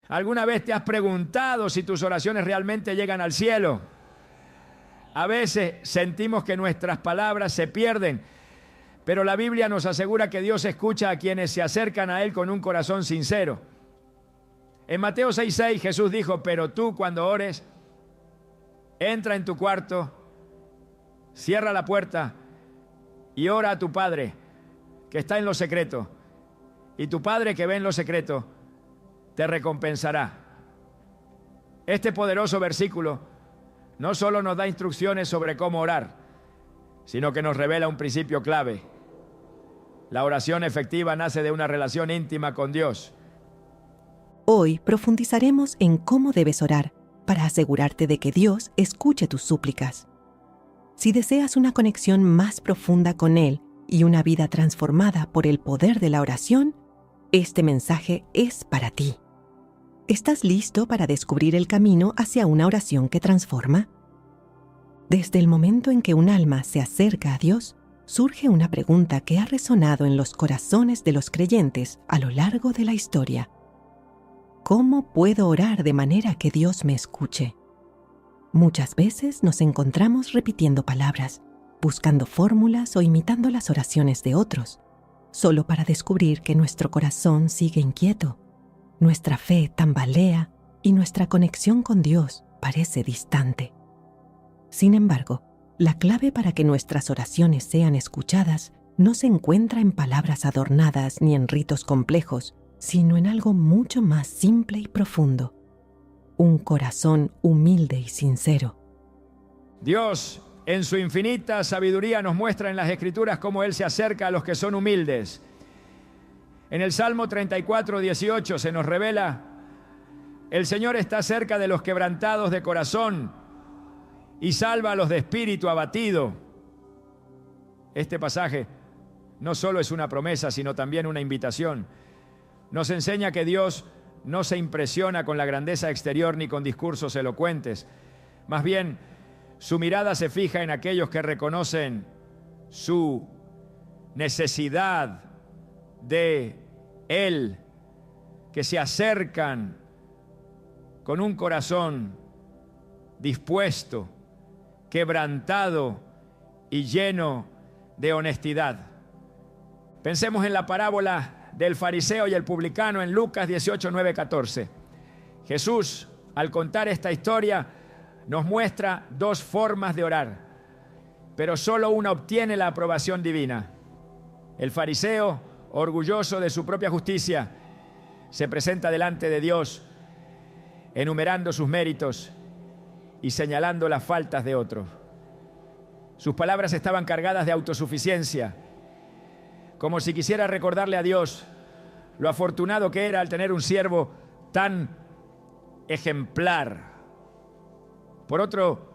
¿Alguna vez te has preguntado si tus oraciones realmente llegan al cielo? A veces sentimos que nuestras palabras se pierden, pero la Biblia nos asegura que Dios escucha a quienes se acercan a Él con un corazón sincero. En Mateo 6:6 Jesús dijo: pero tú, cuando ores, entra en tu cuarto, cierra la puerta y ora a tu Padre que está en lo secreto, y tu Padre que ve en lo secreto te recompensará. Este poderoso versículo no solo nos da instrucciones sobre cómo orar, sino que nos revela un principio clave. La oración efectiva nace de una relación íntima con Dios. Hoy profundizaremos en cómo debes orar para asegurarte de que Dios escuche tus súplicas. Si deseas una conexión más profunda con Él y una vida transformada por el poder de la oración, este mensaje es para ti. ¿Estás listo para descubrir el camino hacia una oración que transforma? Desde el momento en que un alma se acerca a Dios, surge una pregunta que ha resonado en los corazones de los creyentes a lo largo de la historia. ¿Cómo puedo orar de manera que Dios me escuche? Muchas veces nos encontramos repitiendo palabras, buscando fórmulas o imitando las oraciones de otros, solo para descubrir que nuestro corazón sigue inquieto, nuestra fe tambalea y nuestra conexión con Dios parece distante. Sin embargo, la clave para que nuestras oraciones sean escuchadas no se encuentra en palabras adornadas ni en ritos complejos, sino en algo mucho más simple y profundo: un corazón humilde y sincero. Dios, en su infinita sabiduría, nos muestra en las Escrituras cómo Él se acerca a los que son humildes. En el Salmo 34:18 se nos revela: el Señor está cerca de los quebrantados de corazón y salva a los de espíritu abatido. Este pasaje no solo es una promesa, sino también una invitación. Nos enseña que Dios no se impresiona con la grandeza exterior ni con discursos elocuentes. Más bien, su mirada se fija en aquellos que reconocen su necesidad de Él, que se acercan con un corazón dispuesto, quebrantado y lleno de honestidad. Pensemos en la parábola del fariseo y el publicano en Lucas 18:9-14. Jesús, al contar esta historia, nos muestra dos formas de orar, pero solo una obtiene la aprobación divina. El fariseo, orgulloso de su propia justicia, se presenta delante de Dios, enumerando sus méritos y señalando las faltas de otros. Sus palabras estaban cargadas de autosuficiencia, como si quisiera recordarle a Dios lo afortunado que era al tener un siervo tan ejemplar. Por otro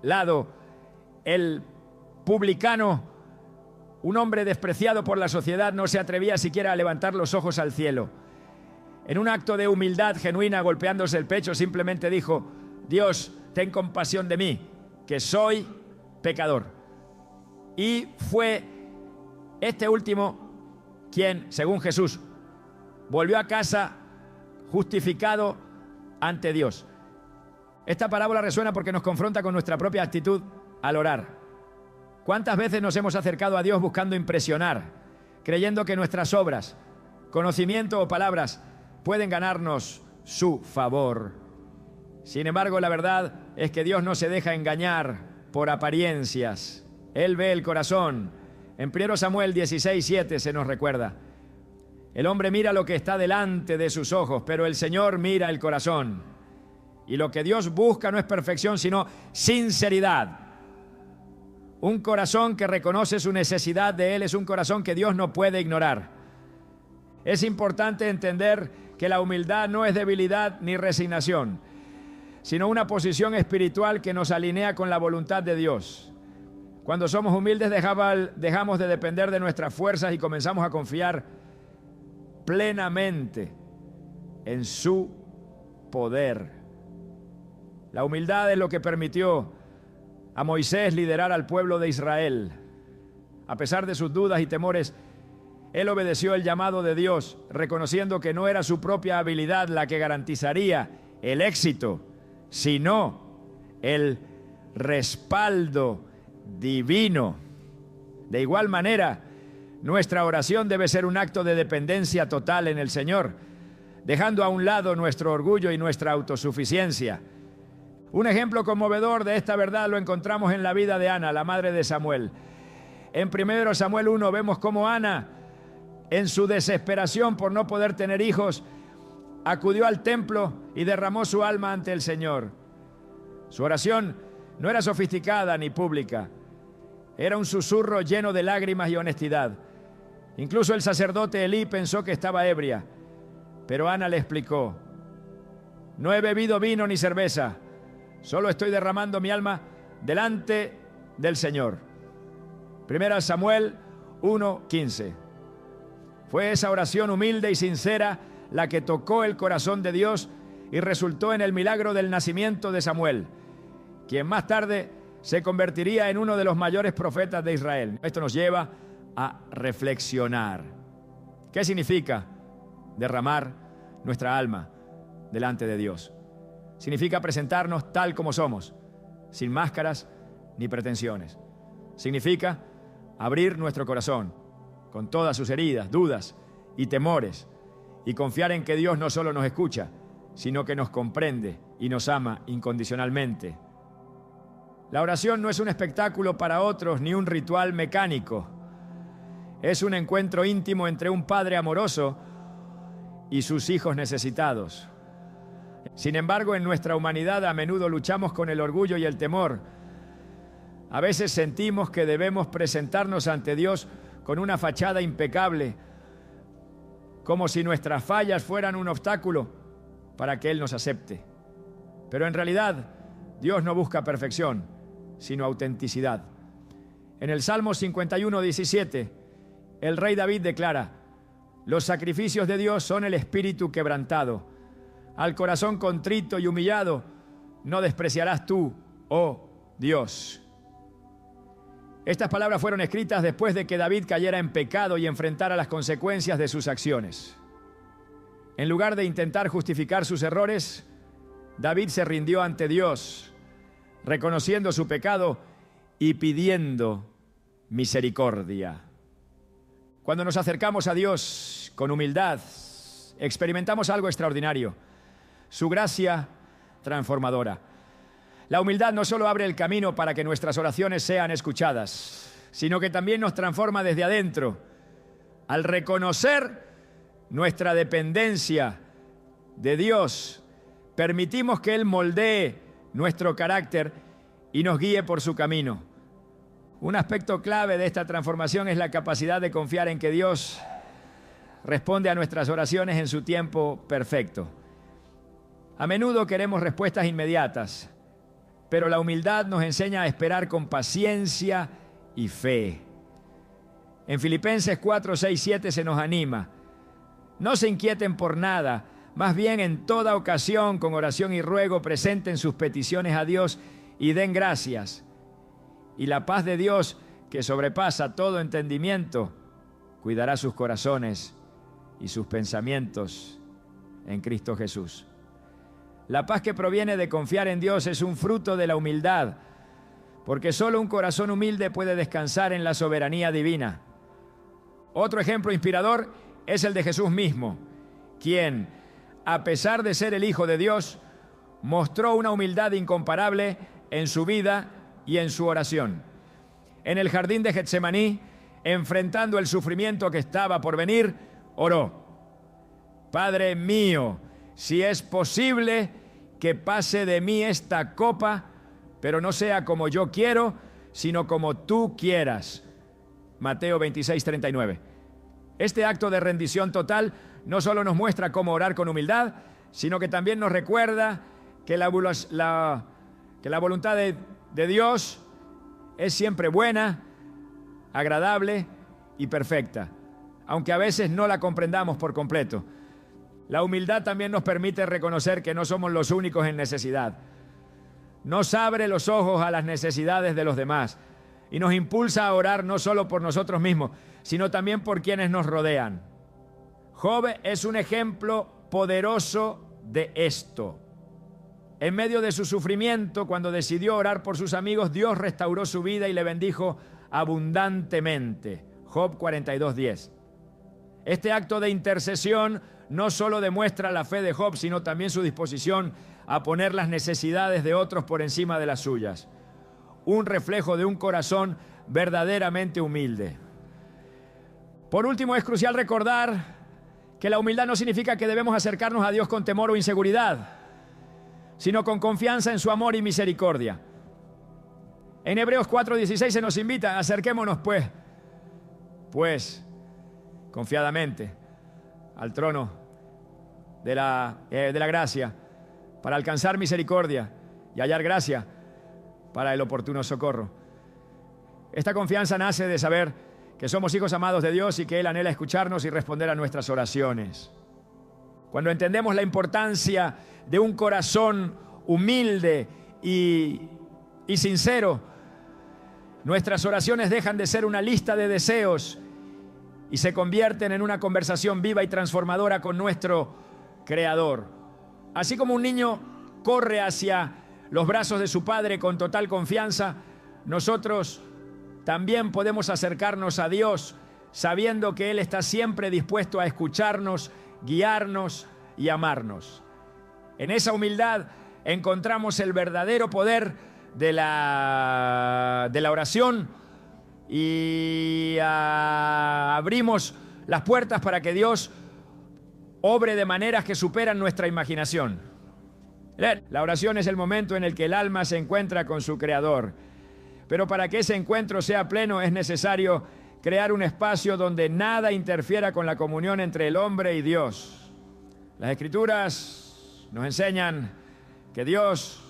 lado, el publicano, un hombre despreciado por la sociedad, no se atrevía siquiera a levantar los ojos al cielo. En un acto de humildad genuina, golpeándose el pecho, simplemente dijo: Dios, ten compasión de mí, que soy pecador. Y fue este último quien, según Jesús, volvió a casa justificado ante Dios. Esta parábola resuena porque nos confronta con nuestra propia actitud al orar. ¿Cuántas veces nos hemos acercado a Dios buscando impresionar, creyendo que nuestras obras, conocimiento o palabras pueden ganarnos su favor? Sin embargo, la verdad es que Dios no se deja engañar por apariencias. Él ve el corazón. En 1 Samuel 16:7 se nos recuerda: el hombre mira lo que está delante de sus ojos, pero el Señor mira el corazón. Y lo que Dios busca no es perfección, sino sinceridad. Un corazón que reconoce su necesidad de Él es un corazón que Dios no puede ignorar. Es importante entender que la humildad no es debilidad ni resignación, sino una posición espiritual que nos alinea con la voluntad de Dios. Cuando somos humildes dejamos de depender de nuestras fuerzas y comenzamos a confiar plenamente en su poder. La humildad es lo que permitió a Moisés liderar al pueblo de Israel. A pesar de sus dudas y temores, Él obedeció el llamado de Dios, reconociendo que no era su propia habilidad la que garantizaría el éxito, sino el respaldo divino. De igual manera, nuestra oración debe ser un acto de dependencia total en el Señor, dejando a un lado nuestro orgullo y nuestra autosuficiencia. Un ejemplo conmovedor de esta verdad lo encontramos en la vida de Ana, la madre de Samuel. En 1 Samuel 1 vemos cómo Ana, en su desesperación por no poder tener hijos, acudió al templo y derramó su alma ante el Señor. Su oración no era sofisticada ni pública. Era un susurro lleno de lágrimas y honestidad. Incluso el sacerdote Elí pensó que estaba ebria. Pero Ana le explicó: no he bebido vino ni cerveza, solo estoy derramando mi alma delante del Señor. 1 Samuel 1:15. Fue esa oración humilde y sincera la que tocó el corazón de Dios y resultó en el milagro del nacimiento de Samuel, quien más tarde se convertiría en uno de los mayores profetas de Israel. Esto nos lleva a reflexionar. ¿Qué significa derramar nuestra alma delante de Dios? Significa presentarnos tal como somos, sin máscaras ni pretensiones. Significa abrir nuestro corazón con todas sus heridas, dudas y temores, y confiar en que Dios no solo nos escucha, sino que nos comprende y nos ama incondicionalmente. La oración no es un espectáculo para otros ni un ritual mecánico. Es un encuentro íntimo entre un padre amoroso y sus hijos necesitados. Sin embargo, en nuestra humanidad a menudo luchamos con el orgullo y el temor. A veces sentimos que debemos presentarnos ante Dios con una fachada impecable, como si nuestras fallas fueran un obstáculo para que Él nos acepte. Pero en realidad, Dios no busca perfección, sino autenticidad. En el Salmo 51:17, el rey David declara: los sacrificios de Dios son el espíritu quebrantado. Al corazón contrito y humillado no despreciarás tú, oh Dios. Estas palabras fueron escritas después de que David cayera en pecado y enfrentara las consecuencias de sus acciones. En lugar de intentar justificar sus errores, David se rindió ante Dios, reconociendo su pecado y pidiendo misericordia. Cuando nos acercamos a Dios con humildad, experimentamos algo extraordinario: su gracia transformadora. La humildad no solo abre el camino para que nuestras oraciones sean escuchadas, sino que también nos transforma desde adentro. Al reconocer nuestra dependencia de Dios, permitimos que Él moldee nuestro carácter y nos guíe por su camino. Un aspecto clave de esta transformación es la capacidad de confiar en que Dios responde a nuestras oraciones en su tiempo perfecto. A menudo queremos respuestas inmediatas, pero la humildad nos enseña a esperar con paciencia y fe. En Filipenses 4, 6, 7 se nos anima: no se inquieten por nada, más bien en toda ocasión, con oración y ruego, presenten sus peticiones a Dios y den gracias. Y la paz de Dios, que sobrepasa todo entendimiento, cuidará sus corazones y sus pensamientos en Cristo Jesús. La paz que proviene de confiar en Dios es un fruto de la humildad, porque solo un corazón humilde puede descansar en la soberanía divina. Otro ejemplo inspirador es el de Jesús mismo, quien, a pesar de ser el Hijo de Dios, mostró una humildad incomparable en su vida y en su oración. En el jardín de Getsemaní, enfrentando el sufrimiento que estaba por venir, oró: Padre mío, si es posible, que pase de mí esta copa, pero no sea como yo quiero, sino como tú quieras. Mateo 26:39. Este acto de rendición total no solo nos muestra cómo orar con humildad, sino que también nos recuerda que la voluntad de Dios es siempre buena, agradable y perfecta, aunque a veces no la comprendamos por completo. La humildad también nos permite reconocer que no somos los únicos en necesidad. Nos abre los ojos a las necesidades de los demás y nos impulsa a orar no solo por nosotros mismos, sino también por quienes nos rodean. Job es un ejemplo poderoso de esto. En medio de su sufrimiento, cuando decidió orar por sus amigos, Dios restauró su vida y le bendijo abundantemente. Job 42:10. Este acto de intercesión no solo demuestra la fe de Job, sino también su disposición a poner las necesidades de otros por encima de las suyas. Un reflejo de un corazón verdaderamente humilde. Por último, es crucial recordar que la humildad no significa que debemos acercarnos a Dios con temor o inseguridad, sino con confianza en su amor y misericordia. En Hebreos 4:16 se nos invita: acerquémonos pues, confiadamente al trono de la gracia, para alcanzar misericordia y hallar gracia para el oportuno socorro. Esta confianza nace de saber que somos hijos amados de Dios y que Él anhela escucharnos y responder a nuestras oraciones. Cuando entendemos la importancia de un corazón humilde y sincero, nuestras oraciones dejan de ser una lista de deseos y se convierten en una conversación viva y transformadora con nuestro Creador. Así como un niño corre hacia los brazos de su padre con total confianza, nosotros también podemos acercarnos a Dios sabiendo que Él está siempre dispuesto a escucharnos, guiarnos y amarnos. En esa humildad encontramos el verdadero poder de la oración y abrimos las puertas para que Dios obre de maneras que superan nuestra imaginación. La oración es el momento en el que el alma se encuentra con su Creador. Pero para que ese encuentro sea pleno es necesario crear un espacio donde nada interfiera con la comunión entre el hombre y Dios. Las Escrituras nos enseñan que Dios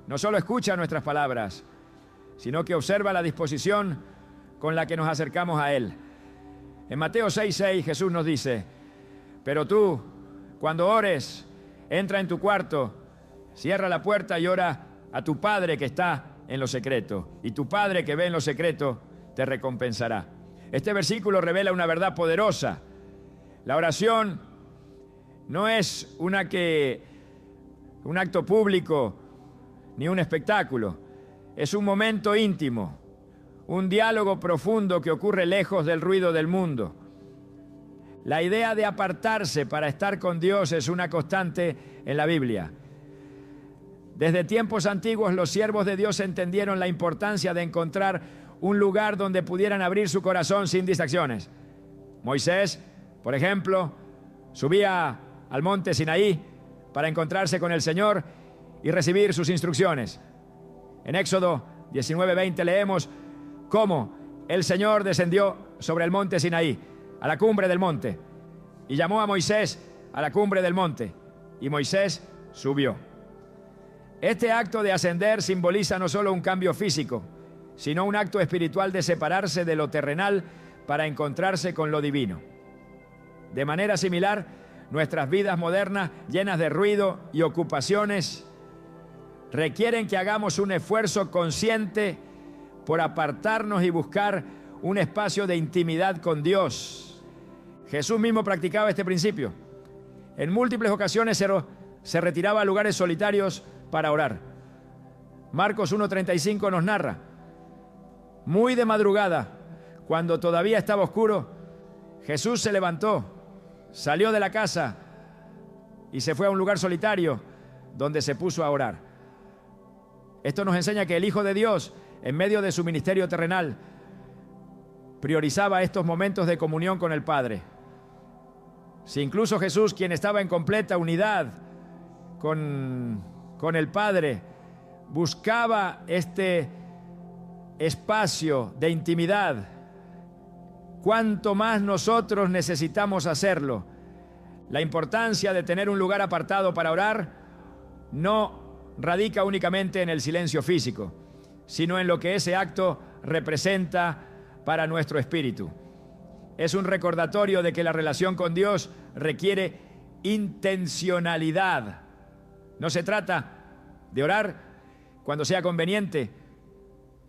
no solo escucha nuestras palabras, sino que observa la disposición con la que nos acercamos a Él. En Mateo 6:6 Jesús nos dice: pero tú, cuando ores, entra en tu cuarto, cierra la puerta y ora a tu Padre que está en lo secreto, y tu Padre que ve en lo secreto te recompensará. Este versículo revela una verdad poderosa. La oración no es un acto público ni un espectáculo. Es un momento íntimo, un diálogo profundo que ocurre lejos del ruido del mundo. La idea de apartarse para estar con Dios es una constante en la Biblia. Desde tiempos antiguos los siervos de Dios entendieron la importancia de encontrar un lugar donde pudieran abrir su corazón sin distracciones. Moisés, por ejemplo, subía al monte Sinaí para encontrarse con el Señor y recibir sus instrucciones. En Éxodo 19:20 leemos cómo el Señor descendió sobre el monte Sinaí, a la cumbre del monte, y llamó a Moisés a la cumbre del monte, y Moisés subió. Este acto de ascender simboliza no solo un cambio físico, sino un acto espiritual de separarse de lo terrenal para encontrarse con lo divino. De manera similar, nuestras vidas modernas, llenas de ruido y ocupaciones, requieren que hagamos un esfuerzo consciente por apartarnos y buscar un espacio de intimidad con Dios. Jesús mismo practicaba este principio. En múltiples ocasiones se retiraba a lugares solitarios para orar. Marcos 1:35 nos narra: muy de madrugada, cuando todavía estaba oscuro, Jesús se levantó, salió de la casa y se fue a un lugar solitario donde se puso a orar. Esto nos enseña que el Hijo de Dios, en medio de su ministerio terrenal, priorizaba estos momentos de comunión con el Padre. Si incluso Jesús, quien estaba en completa unidad con el Padre, buscaba este espacio de intimidad, cuánto más nosotros necesitamos hacerlo. La importancia de tener un lugar apartado para orar no radica únicamente en el silencio físico, sino en lo que ese acto representa para nuestro espíritu. Es un recordatorio de que la relación con Dios requiere intencionalidad. No se trata de orar cuando sea conveniente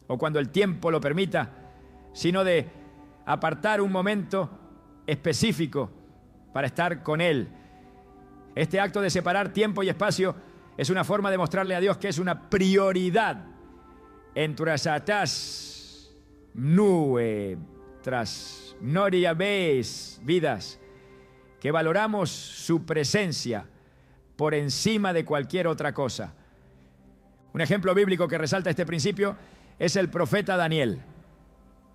o cuando el tiempo lo permita, sino de apartar un momento específico para estar con Él. Este acto de separar tiempo y espacio es una forma de mostrarle a Dios que es una prioridad en nuestras vidas, que valoramos su presencia por encima de cualquier otra cosa. Un ejemplo bíblico que resalta este principio es el profeta Daniel.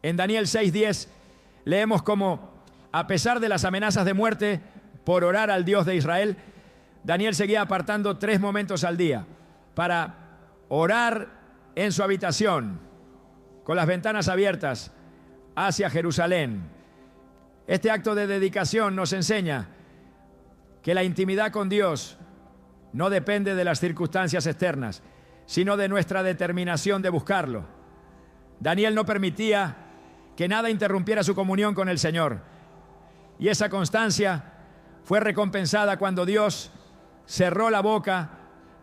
En Daniel 6:10 leemos cómo, a pesar de las amenazas de muerte por orar al Dios de Israel, Daniel seguía apartando 3 momentos al día para orar en su habitación, con las ventanas abiertas hacia Jerusalén. Este acto de dedicación nos enseña que la intimidad con Dios no depende de las circunstancias externas, sino de nuestra determinación de buscarlo. Daniel no permitía que nada interrumpiera su comunión con el Señor. Y esa constancia fue recompensada cuando Dios cerró la boca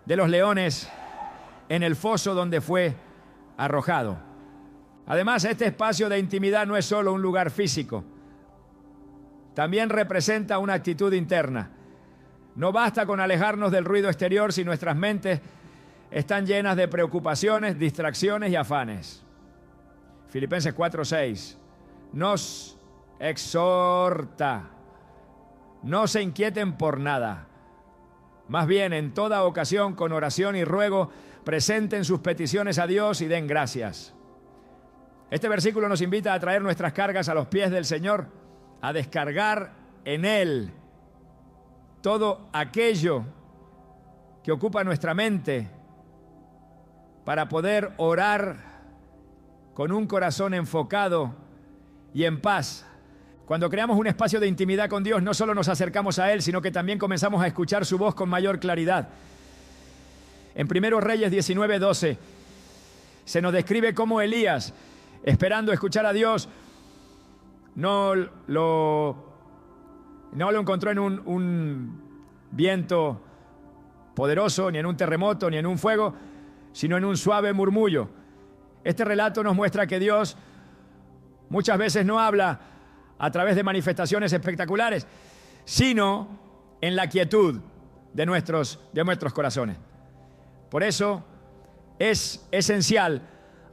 de los leones en el foso donde fue arrojado. Además, este espacio de intimidad no es solo un lugar físico, también representa una actitud interna. No basta con alejarnos del ruido exterior si nuestras mentes están llenas de preocupaciones, distracciones y afanes. Filipenses 4:6 nos exhorta: no se inquieten por nada, más bien en toda ocasión con oración y ruego presenten sus peticiones a Dios y den gracias. Este versículo nos invita a traer nuestras cargas a los pies del Señor, a descargar en Él todo aquello que ocupa nuestra mente para poder orar con un corazón enfocado y en paz. Cuando creamos un espacio de intimidad con Dios, no solo nos acercamos a Él, sino que también comenzamos a escuchar su voz con mayor claridad. En 1 Reyes 19:12 se nos describe cómo Elías, esperando escuchar a Dios, no lo encontró en un viento poderoso, ni en un terremoto, ni en un fuego, sino en un suave murmullo. Este relato nos muestra que Dios muchas veces no habla a través de manifestaciones espectaculares, sino en la quietud de nuestros corazones. Por eso es esencial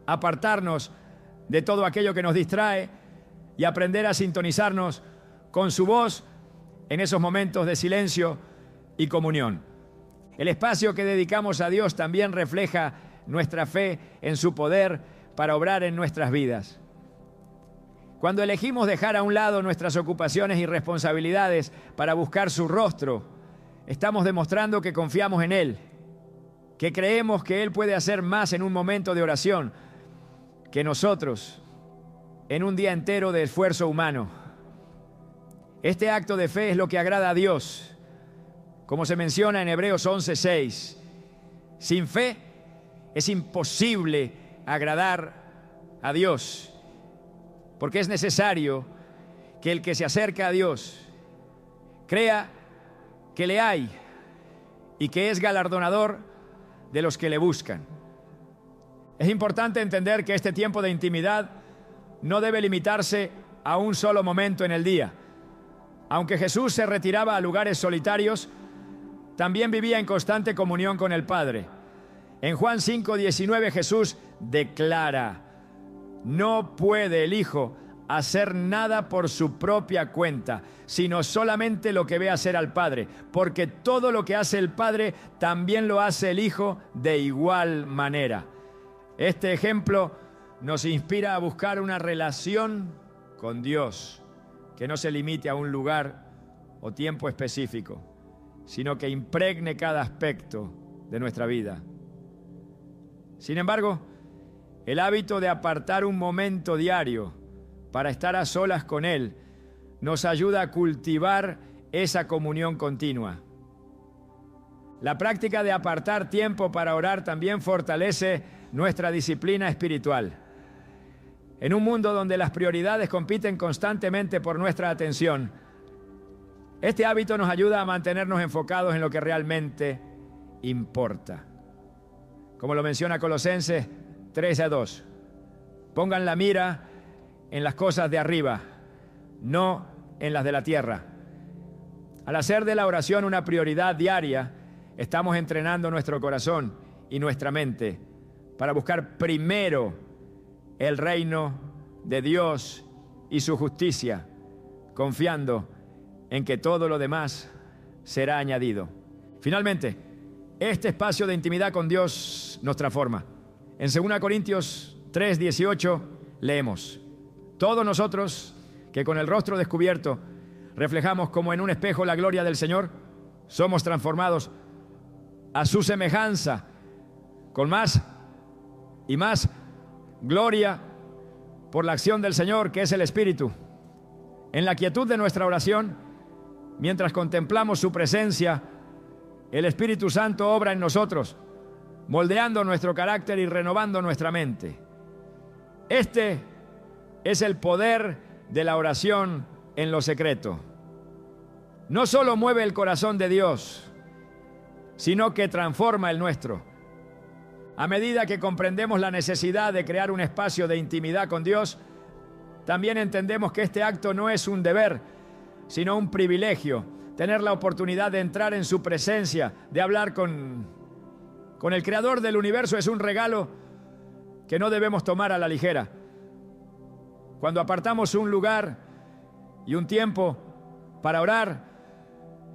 apartarnos de todo aquello que nos distrae y aprender a sintonizarnos con su voz en esos momentos de silencio y comunión. El espacio que dedicamos a Dios también refleja nuestra fe en su poder para obrar en nuestras vidas. Cuando elegimos dejar a un lado nuestras ocupaciones y responsabilidades para buscar su rostro, estamos demostrando que confiamos en Él, que creemos que Él puede hacer más en un momento de oración que nosotros en un día entero de esfuerzo humano. Este acto de fe es lo que agrada a Dios, como se menciona en Hebreos 11:6. Sin fe es imposible agradar a Dios, porque es necesario que el que se acerca a Dios crea que le hay y que es galardonador de los que le buscan. Es importante entender que este tiempo de intimidad no debe limitarse a un solo momento en el día. Aunque Jesús se retiraba a lugares solitarios, también vivía en constante comunión con el Padre. En Juan 5:19 Jesús declara: no puede el Hijo hacer nada por su propia cuenta, sino solamente lo que ve hacer al Padre, porque todo lo que hace el Padre también lo hace el Hijo de igual manera. Este ejemplo nos inspira a buscar una relación con Dios que no se limite a un lugar o tiempo específico, sino que impregne cada aspecto de nuestra vida. Sin embargo, el hábito de apartar un momento diario para estar a solas con Él nos ayuda a cultivar esa comunión continua. La práctica de apartar tiempo para orar también fortalece nuestra disciplina espiritual. En un mundo donde las prioridades compiten constantemente por nuestra atención, este hábito nos ayuda a mantenernos enfocados en lo que realmente importa. Como lo menciona Colosenses 3:2, pongan la mira en las cosas de arriba, no en las de la tierra. Al hacer de la oración una prioridad diaria, estamos entrenando nuestro corazón y nuestra mente para buscar primero el reino de Dios y su justicia, confiando en que todo lo demás será añadido. Finalmente, este espacio de intimidad con Dios nos transforma. En 2 Corintios 3:18 leemos: todos nosotros que con el rostro descubierto reflejamos como en un espejo la gloria del Señor, somos transformados a su semejanza con más y más gloria por la acción del Señor, que es el Espíritu. En la quietud de nuestra oración, mientras contemplamos su presencia, el Espíritu Santo obra en nosotros, moldeando nuestro carácter y renovando nuestra mente. Este es el poder de la oración en lo secreto. No solo mueve el corazón de Dios, sino que transforma el nuestro. A medida que comprendemos la necesidad de crear un espacio de intimidad con Dios, también entendemos que este acto no es un deber, sino un privilegio. Tener la oportunidad de entrar en su presencia, de hablar con el Creador del universo, es un regalo que no debemos tomar a la ligera. Cuando apartamos un lugar y un tiempo para orar,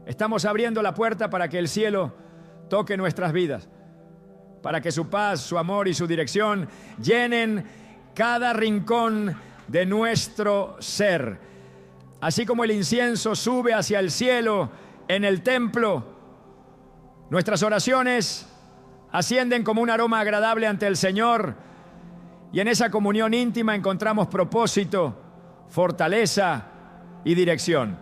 estamos abriendo la puerta para que el cielo toque nuestras vidas, para que su paz, su amor y su dirección llenen cada rincón de nuestro ser. Así como el incienso sube hacia el cielo en el templo, nuestras oraciones ascienden como un aroma agradable ante el Señor, y en esa comunión íntima encontramos propósito, fortaleza y dirección.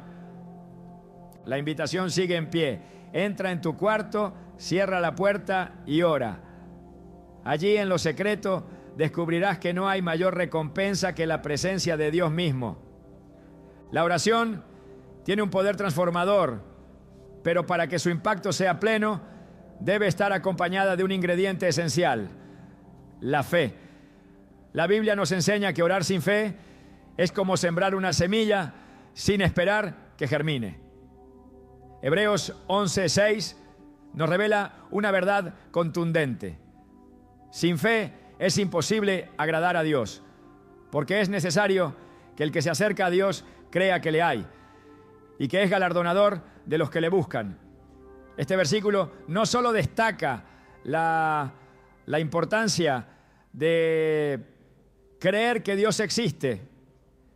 La invitación sigue en pie. Entra en tu cuarto, cierra la puerta y ora. Allí en lo secreto descubrirás que no hay mayor recompensa que la presencia de Dios mismo. La oración tiene un poder transformador, pero para que su impacto sea pleno, debe estar acompañada de un ingrediente esencial: la fe. La Biblia nos enseña que orar sin fe es como sembrar una semilla sin esperar que germine. Hebreos 11:6 nos revela una verdad contundente. Sin fe es imposible agradar a Dios, porque es necesario que el que se acerca a Dios crea que le hay y que es galardonador de los que le buscan. Este versículo no solo destaca la importancia de creer que Dios existe,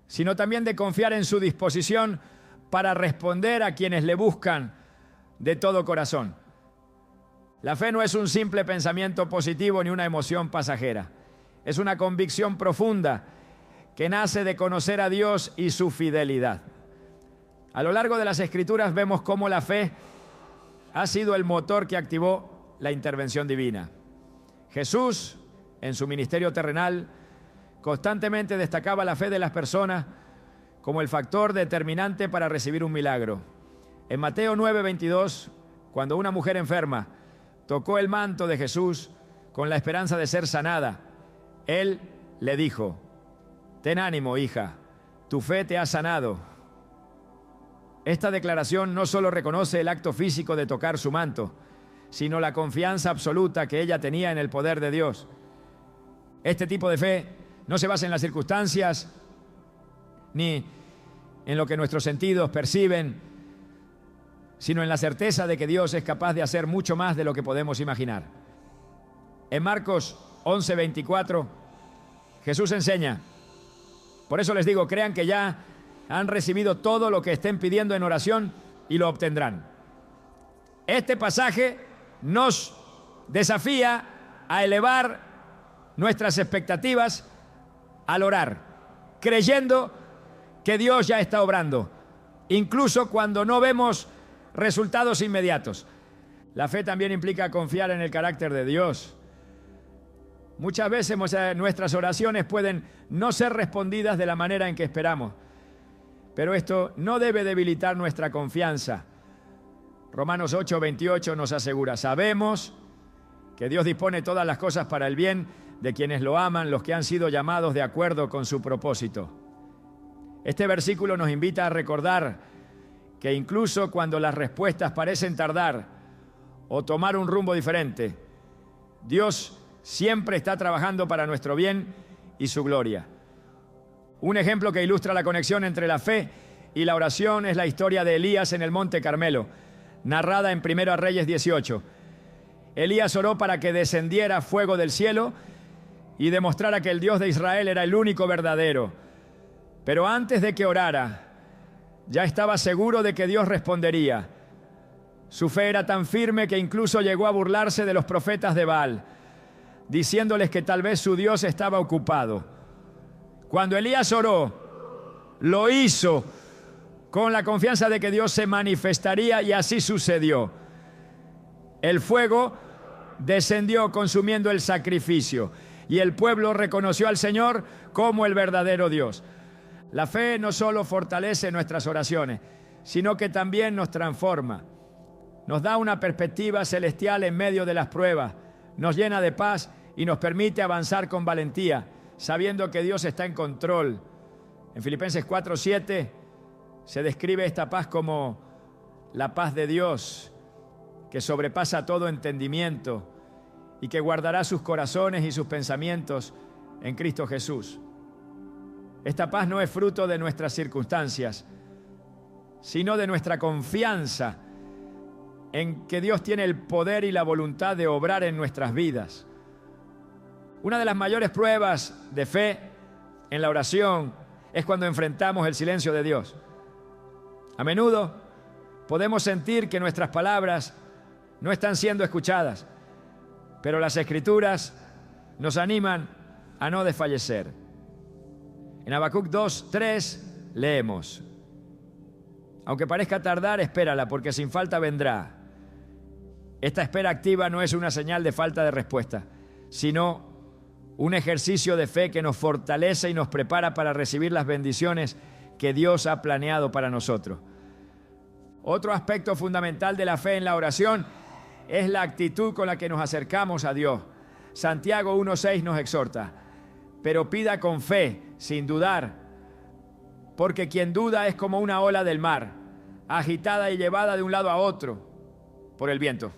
sino también de confiar en su disposición para responder a quienes le buscan de todo corazón. La fe no es un simple pensamiento positivo ni una emoción pasajera. Es una convicción profunda que nace de conocer a Dios y su fidelidad. A lo largo de las Escrituras vemos cómo la fe ha sido el motor que activó la intervención divina. Jesús, en su ministerio terrenal, constantemente destacaba la fe de las personas como el factor determinante para recibir un milagro. En Mateo 9:22, cuando una mujer enferma tocó el manto de Jesús con la esperanza de ser sanada, Él le dijo: ten ánimo, hija, tu fe te ha sanado. Esta declaración no solo reconoce el acto físico de tocar su manto, sino la confianza absoluta que ella tenía en el poder de Dios. Este tipo de fe no se basa en las circunstancias ni en lo que nuestros sentidos perciben, sino en la certeza de que Dios es capaz de hacer mucho más de lo que podemos imaginar. En Marcos 11:24, Jesús enseña: por eso les digo, crean que ya han recibido todo lo que estén pidiendo en oración y lo obtendrán. Este pasaje nos desafía a elevar nuestras expectativas al orar, creyendo que Dios ya está obrando, incluso cuando no vemos resultados inmediatos. La fe también implica confiar en el carácter de Dios. Muchas veces nuestras oraciones pueden no ser respondidas de la manera en que esperamos, pero esto no debe debilitar nuestra confianza. Romanos 8:28 nos asegura: sabemos que Dios dispone todas las cosas para el bien de quienes lo aman, los que han sido llamados de acuerdo con su propósito. Este versículo nos invita a recordar que incluso cuando las respuestas parecen tardar o tomar un rumbo diferente, Dios siempre está trabajando para nuestro bien y su gloria. Un ejemplo que ilustra la conexión entre la fe y la oración es la historia de Elías en el Monte Carmelo, narrada en 1 Reyes 18. Elías oró para que descendiera fuego del cielo y demostrara que el Dios de Israel era el único verdadero. Pero antes de que orara, ya estaba seguro de que Dios respondería. Su fe era tan firme que incluso llegó a burlarse de los profetas de Baal, diciéndoles que tal vez su Dios estaba ocupado. Cuando Elías oró, lo hizo con la confianza de que Dios se manifestaría, y así sucedió. El fuego descendió consumiendo el sacrificio y el pueblo reconoció al Señor como el verdadero Dios. La fe no solo fortalece nuestras oraciones, sino que también nos transforma. Nos da una perspectiva celestial en medio de las pruebas, nos llena de paz y nos permite avanzar con valentía, sabiendo que Dios está en control. En Filipenses 4:7 se describe esta paz como la paz de Dios, que sobrepasa todo entendimiento y que guardará sus corazones y sus pensamientos en Cristo Jesús. Esta paz no es fruto de nuestras circunstancias, sino de nuestra confianza en que Dios tiene el poder y la voluntad de obrar en nuestras vidas. Una de las mayores pruebas de fe en la oración es cuando enfrentamos el silencio de Dios. A menudo podemos sentir que nuestras palabras no están siendo escuchadas, pero las Escrituras nos animan a no desfallecer. En Habacuc 2:3 leemos: aunque parezca tardar, espérala, porque sin falta vendrá. Esta espera activa no es una señal de falta de respuesta, sino un ejercicio de fe que nos fortalece y nos prepara para recibir las bendiciones que Dios ha planeado para nosotros. Otro aspecto fundamental de la fe en la oración es la actitud con la que nos acercamos a Dios. Santiago 1:6 nos exhorta: pero pida con fe, sin dudar, porque quien duda es como una ola del mar, agitada y llevada de un lado a otro por el viento.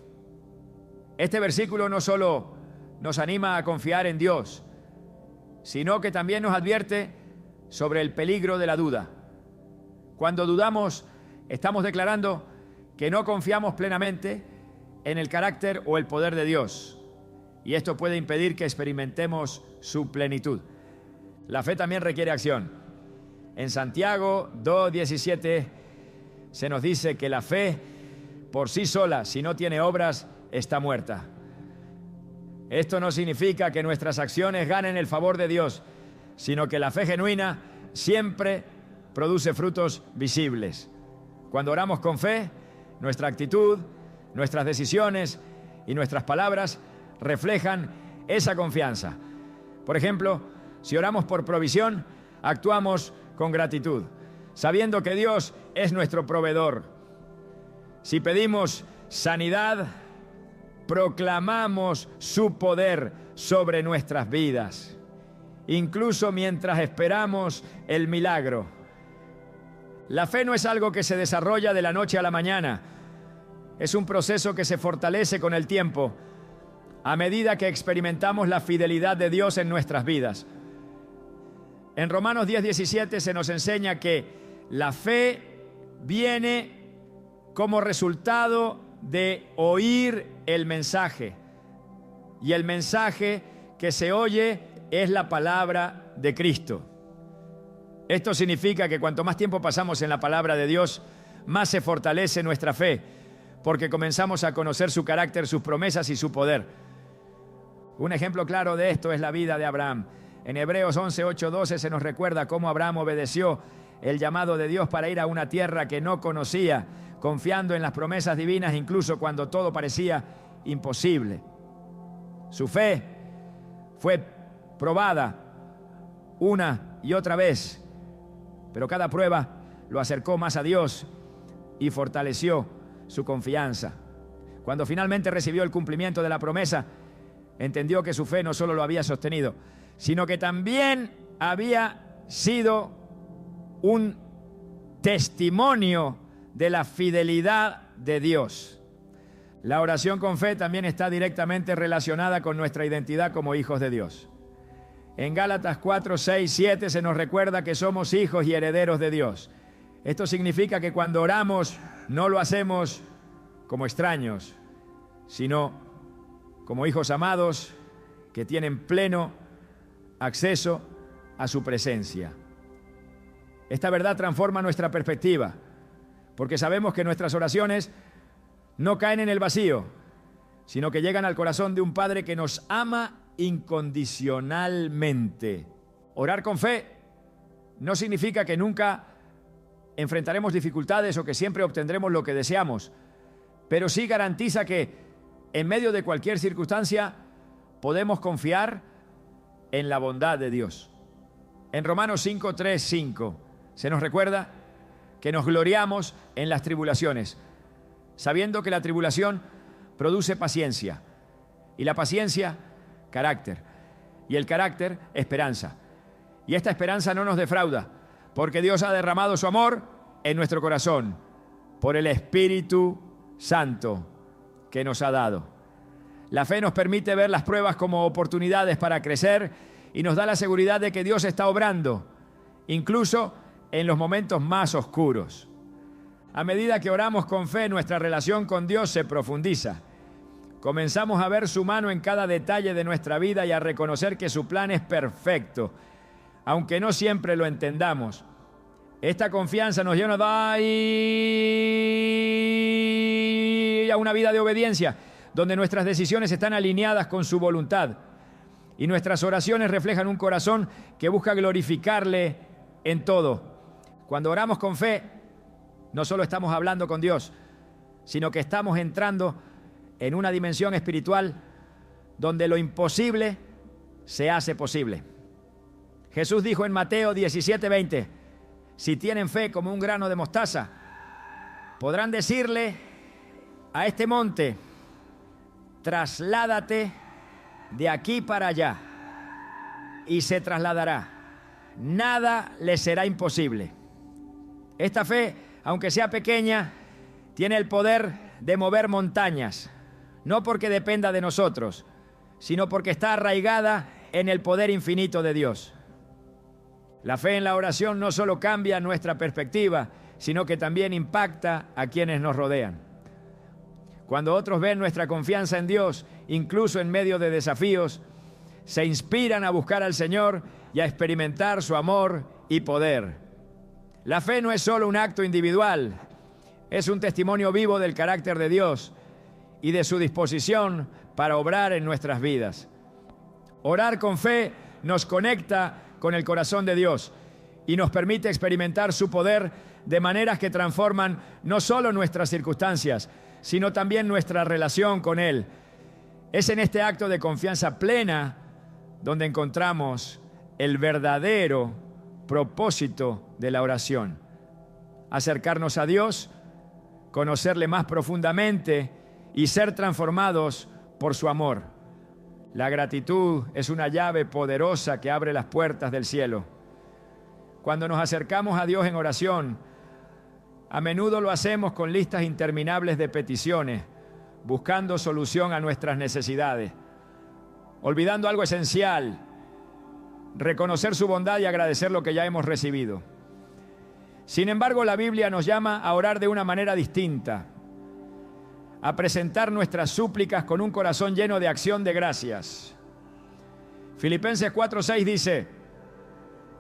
Este versículo no solo nos anima a confiar en Dios, sino que también nos advierte sobre el peligro de la duda. Cuando dudamos, estamos declarando que no confiamos plenamente en el carácter o el poder de Dios, y esto puede impedir que experimentemos su plenitud. La fe también requiere acción. En Santiago 2:17 se nos dice que la fe por sí sola, si no tiene obras, está muerta. Esto no significa que nuestras acciones ganen el favor de Dios, sino que la fe genuina siempre produce frutos visibles. Cuando oramos con fe, nuestra actitud, nuestras decisiones y nuestras palabras reflejan esa confianza. Por ejemplo, si oramos por provisión, actuamos con gratitud, sabiendo que Dios es nuestro proveedor. Si pedimos sanidad, proclamamos su poder sobre nuestras vidas, incluso mientras esperamos el milagro. La fe no es algo que se desarrolla de la noche a la mañana. Es un proceso que se fortalece con el tiempo, a medida que experimentamos la fidelidad de Dios en nuestras vidas. En Romanos 10:17 se nos enseña que la fe viene como resultado de oír el mensaje. Y el mensaje que se oye es la palabra de Cristo. Esto significa que cuanto más tiempo pasamos en la palabra de Dios, más se fortalece nuestra fe, porque comenzamos a conocer su carácter, sus promesas y su poder. Un ejemplo claro de esto es la vida de Abraham. En Hebreos 11:8-12 se nos recuerda cómo Abraham obedeció el llamado de Dios para ir a una tierra que no conocía, confiando en las promesas divinas incluso cuando todo parecía imposible. Su fe fue probada una y otra vez, pero cada prueba lo acercó más a Dios y fortaleció su confianza. Cuando finalmente recibió el cumplimiento de la promesa, entendió que su fe no solo lo había sostenido, sino que también había sido un testimonio de la fidelidad de Dios. La oración con fe también está directamente relacionada con nuestra identidad como hijos de Dios. En Gálatas 4, 6, 7 se nos recuerda que somos hijos y herederos de Dios. Esto significa que cuando oramos no lo hacemos como extraños, sino como hijos amados que tienen pleno acceso a su presencia. Esta verdad transforma nuestra perspectiva, porque sabemos que nuestras oraciones no caen en el vacío, sino que llegan al corazón de un Padre que nos ama incondicionalmente. Orar con fe no significa que nunca enfrentaremos dificultades o que siempre obtendremos lo que deseamos, pero sí garantiza que en medio de cualquier circunstancia podemos confiar en la bondad de Dios. En Romanos 5, 3, 5 se nos recuerda que nos gloriamos en las tribulaciones, sabiendo que la tribulación produce paciencia, y la paciencia, carácter, y el carácter, esperanza. Y esta esperanza no nos defrauda, porque Dios ha derramado su amor en nuestro corazón por el Espíritu Santo que nos ha dado. La fe nos permite ver las pruebas como oportunidades para crecer y nos da la seguridad de que Dios está obrando, incluso en los momentos más oscuros. A medida que oramos con fe, nuestra relación con Dios se profundiza. Comenzamos a ver su mano en cada detalle de nuestra vida y a reconocer que su plan es perfecto, aunque no siempre lo entendamos. Esta confianza nos lleva a una vida de obediencia, donde nuestras decisiones están alineadas con su voluntad y nuestras oraciones reflejan un corazón que busca glorificarle en todo. Cuando oramos con fe, no solo estamos hablando con Dios, sino que estamos entrando en una dimensión espiritual donde lo imposible se hace posible. Jesús dijo en Mateo 17:20, si tienen fe como un grano de mostaza, podrán decirle a este monte, trasládate de aquí para allá, y se trasladará. Nada le será imposible. Esta fe, aunque sea pequeña, tiene el poder de mover montañas, no porque dependa de nosotros, sino porque está arraigada en el poder infinito de Dios. La fe en la oración no solo cambia nuestra perspectiva, sino que también impacta a quienes nos rodean. Cuando otros ven nuestra confianza en Dios, incluso en medio de desafíos, se inspiran a buscar al Señor y a experimentar su amor y poder. La fe no es solo un acto individual, es un testimonio vivo del carácter de Dios y de su disposición para obrar en nuestras vidas. Orar con fe nos conecta con el corazón de Dios y nos permite experimentar su poder de maneras que transforman no solo nuestras circunstancias, sino también nuestra relación con Él. Es en este acto de confianza plena donde encontramos el verdadero propósito de la oración: acercarnos a Dios, conocerle más profundamente y ser transformados por su amor. La gratitud es una llave poderosa que abre las puertas del cielo. Cuando nos acercamos a Dios en oración, a menudo lo hacemos con listas interminables de peticiones, buscando solución a nuestras necesidades, olvidando algo esencial: reconocer su bondad y agradecer lo que ya hemos recibido. Sin embargo, la Biblia nos llama a orar de una manera distinta, a presentar nuestras súplicas con un corazón lleno de acción de gracias. Filipenses 4:6 dice: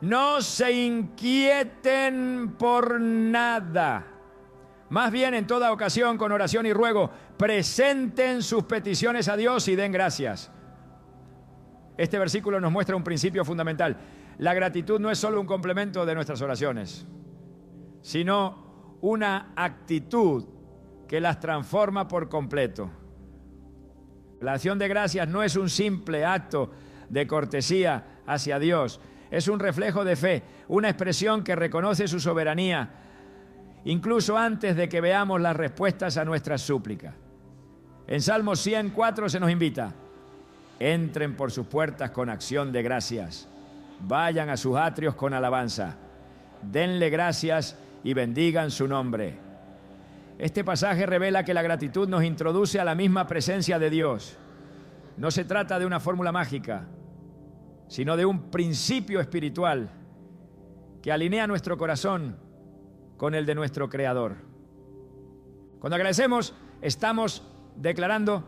no se inquieten por nada, más bien en toda ocasión con oración y ruego presenten sus peticiones a Dios y den gracias. Este versículo nos muestra un principio fundamental: la gratitud no es solo un complemento de nuestras oraciones, sino una actitud que las transforma por completo. La acción de gracias no es un simple acto de cortesía hacia Dios, es un reflejo de fe, una expresión que reconoce su soberanía, incluso antes de que veamos las respuestas a nuestras súplicas. En Salmo 104 se nos invita: entren por sus puertas con acción de gracias, vayan a sus atrios con alabanza. denle gracias y bendigan su nombre. Este pasaje revela que la gratitud nos introduce a la misma presencia de Dios. No se trata de una fórmula mágica, sino de un principio espiritual que alinea nuestro corazón con el de nuestro Creador. Cuando agradecemos, estamos declarando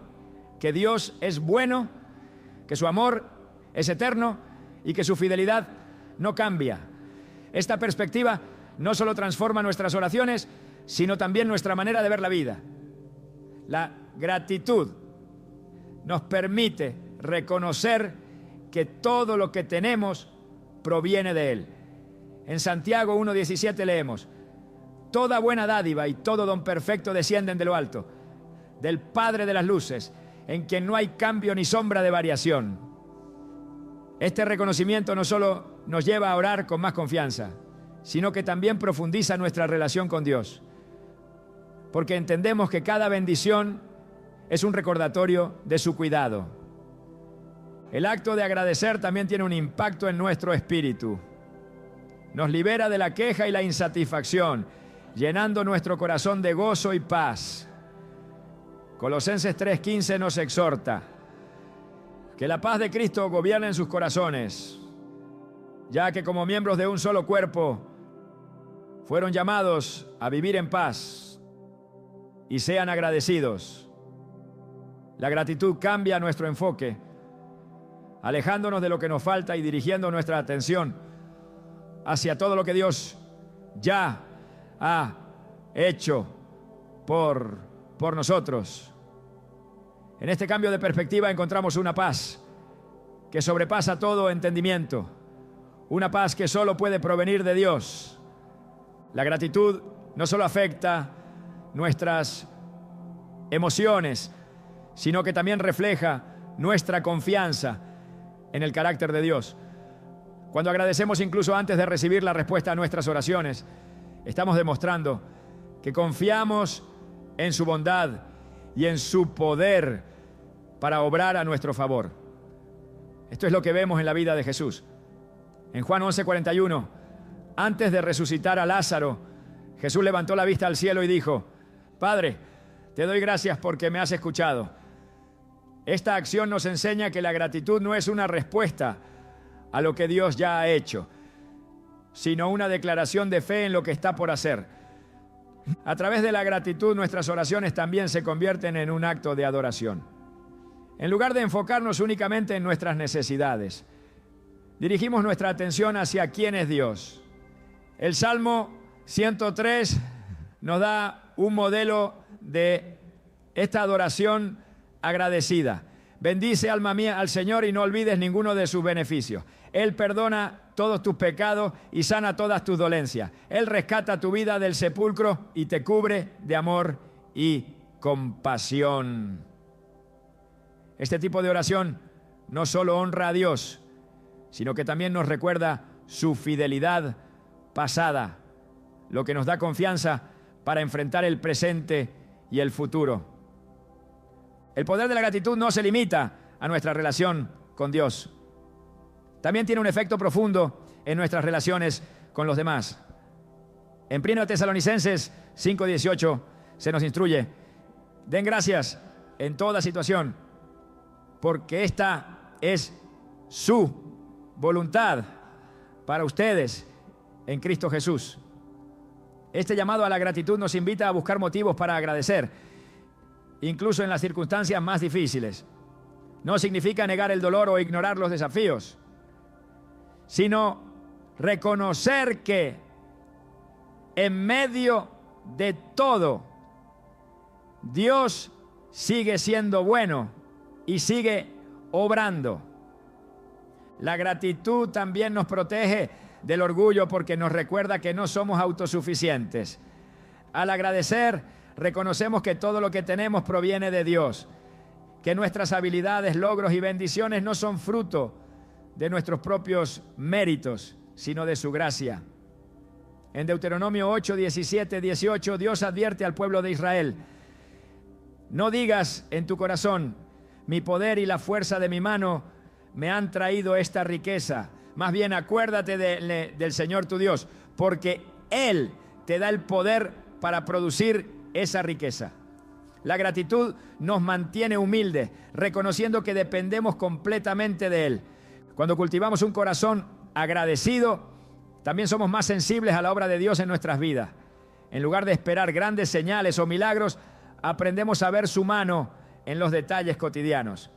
que Dios es bueno, que su amor es eterno y que su fidelidad no cambia. Esta perspectiva no solo transforma nuestras oraciones, sino también nuestra manera de ver la vida. La gratitud nos permite reconocer que todo lo que tenemos proviene de Él. En Santiago 1:17 leemos: toda buena dádiva y todo don perfecto descienden de lo alto, del Padre de las luces, en quien no hay cambio ni sombra de variación. Este reconocimiento no solo nos lleva a orar con más confianza, sino que también profundiza nuestra relación con Dios, porque entendemos que cada bendición es un recordatorio de su cuidado. El acto de agradecer también tiene un impacto en nuestro espíritu. Nos libera de la queja y la insatisfacción, llenando nuestro corazón de gozo y paz. Colosenses 3:15 nos exhorta: que la paz de Cristo gobierne en sus corazones, ya que como miembros de un solo cuerpo fueron llamados a vivir en paz y sean agradecidos. La gratitud cambia nuestro enfoque, alejándonos de lo que nos falta y dirigiendo nuestra atención hacia todo lo que Dios ya ha hecho por nosotros. En este cambio de perspectiva encontramos una paz que sobrepasa todo entendimiento, una paz que solo puede provenir de Dios. La gratitud no solo afecta nuestras emociones, sino que también refleja nuestra confianza en el carácter de Dios. Cuando agradecemos incluso antes de recibir la respuesta a nuestras oraciones, estamos demostrando que confiamos en su bondad y en su poder para obrar a nuestro favor. Esto es lo que vemos en la vida de Jesús. En Juan 11:41, antes de resucitar a Lázaro, Jesús levantó la vista al cielo y dijo: Padre, te doy gracias porque me has escuchado. Esta acción nos enseña que la gratitud no es una respuesta a lo que Dios ya ha hecho, sino una declaración de fe en lo que está por hacer. A través de la gratitud, nuestras oraciones también se convierten en un acto de adoración. En lugar de enfocarnos únicamente en nuestras necesidades, dirigimos nuestra atención hacia quién es Dios. El Salmo 103 nos da un modelo de esta adoración agradecida. Bendice, alma mía, al Señor y no olvides ninguno de sus beneficios. Él perdona todos tus pecados y sana todas tus dolencias. Él rescata tu vida del sepulcro y te cubre de amor y compasión. Este tipo de oración no solo honra a Dios, sino que también nos recuerda su fidelidad pasada, lo que nos da confianza para enfrentar el presente y el futuro. El poder de la gratitud no se limita a nuestra relación con Dios. También tiene un efecto profundo en nuestras relaciones con los demás. En 1 Tesalonicenses 5:18 se nos instruye: den gracias en toda situación, porque esta es su voluntad para ustedes en Cristo Jesús. Este llamado a la gratitud nos invita a buscar motivos para agradecer, incluso en las circunstancias más difíciles. No significa negar el dolor o ignorar los desafíos, sino reconocer que en medio de todo, Dios sigue siendo bueno y sigue obrando. La gratitud también nos protege del orgullo porque nos recuerda que no somos autosuficientes. Al agradecer, reconocemos que todo lo que tenemos proviene de Dios, que nuestras habilidades, logros y bendiciones no son fruto de nuestros propios méritos, sino de su gracia. En Deuteronomio 8, 17, 18, Dios advierte al pueblo de Israel: no digas en tu corazón, mi poder y la fuerza de mi mano me han traído esta riqueza. Más bien acuérdate del Señor tu Dios, porque Él te da el poder para producir esa riqueza. La gratitud nos mantiene humildes, reconociendo que dependemos completamente de Él. Cuando cultivamos un corazón agradecido, también somos más sensibles a la obra de Dios en nuestras vidas. En lugar de esperar grandes señales o milagros, aprendemos a ver su mano en los detalles cotidianos.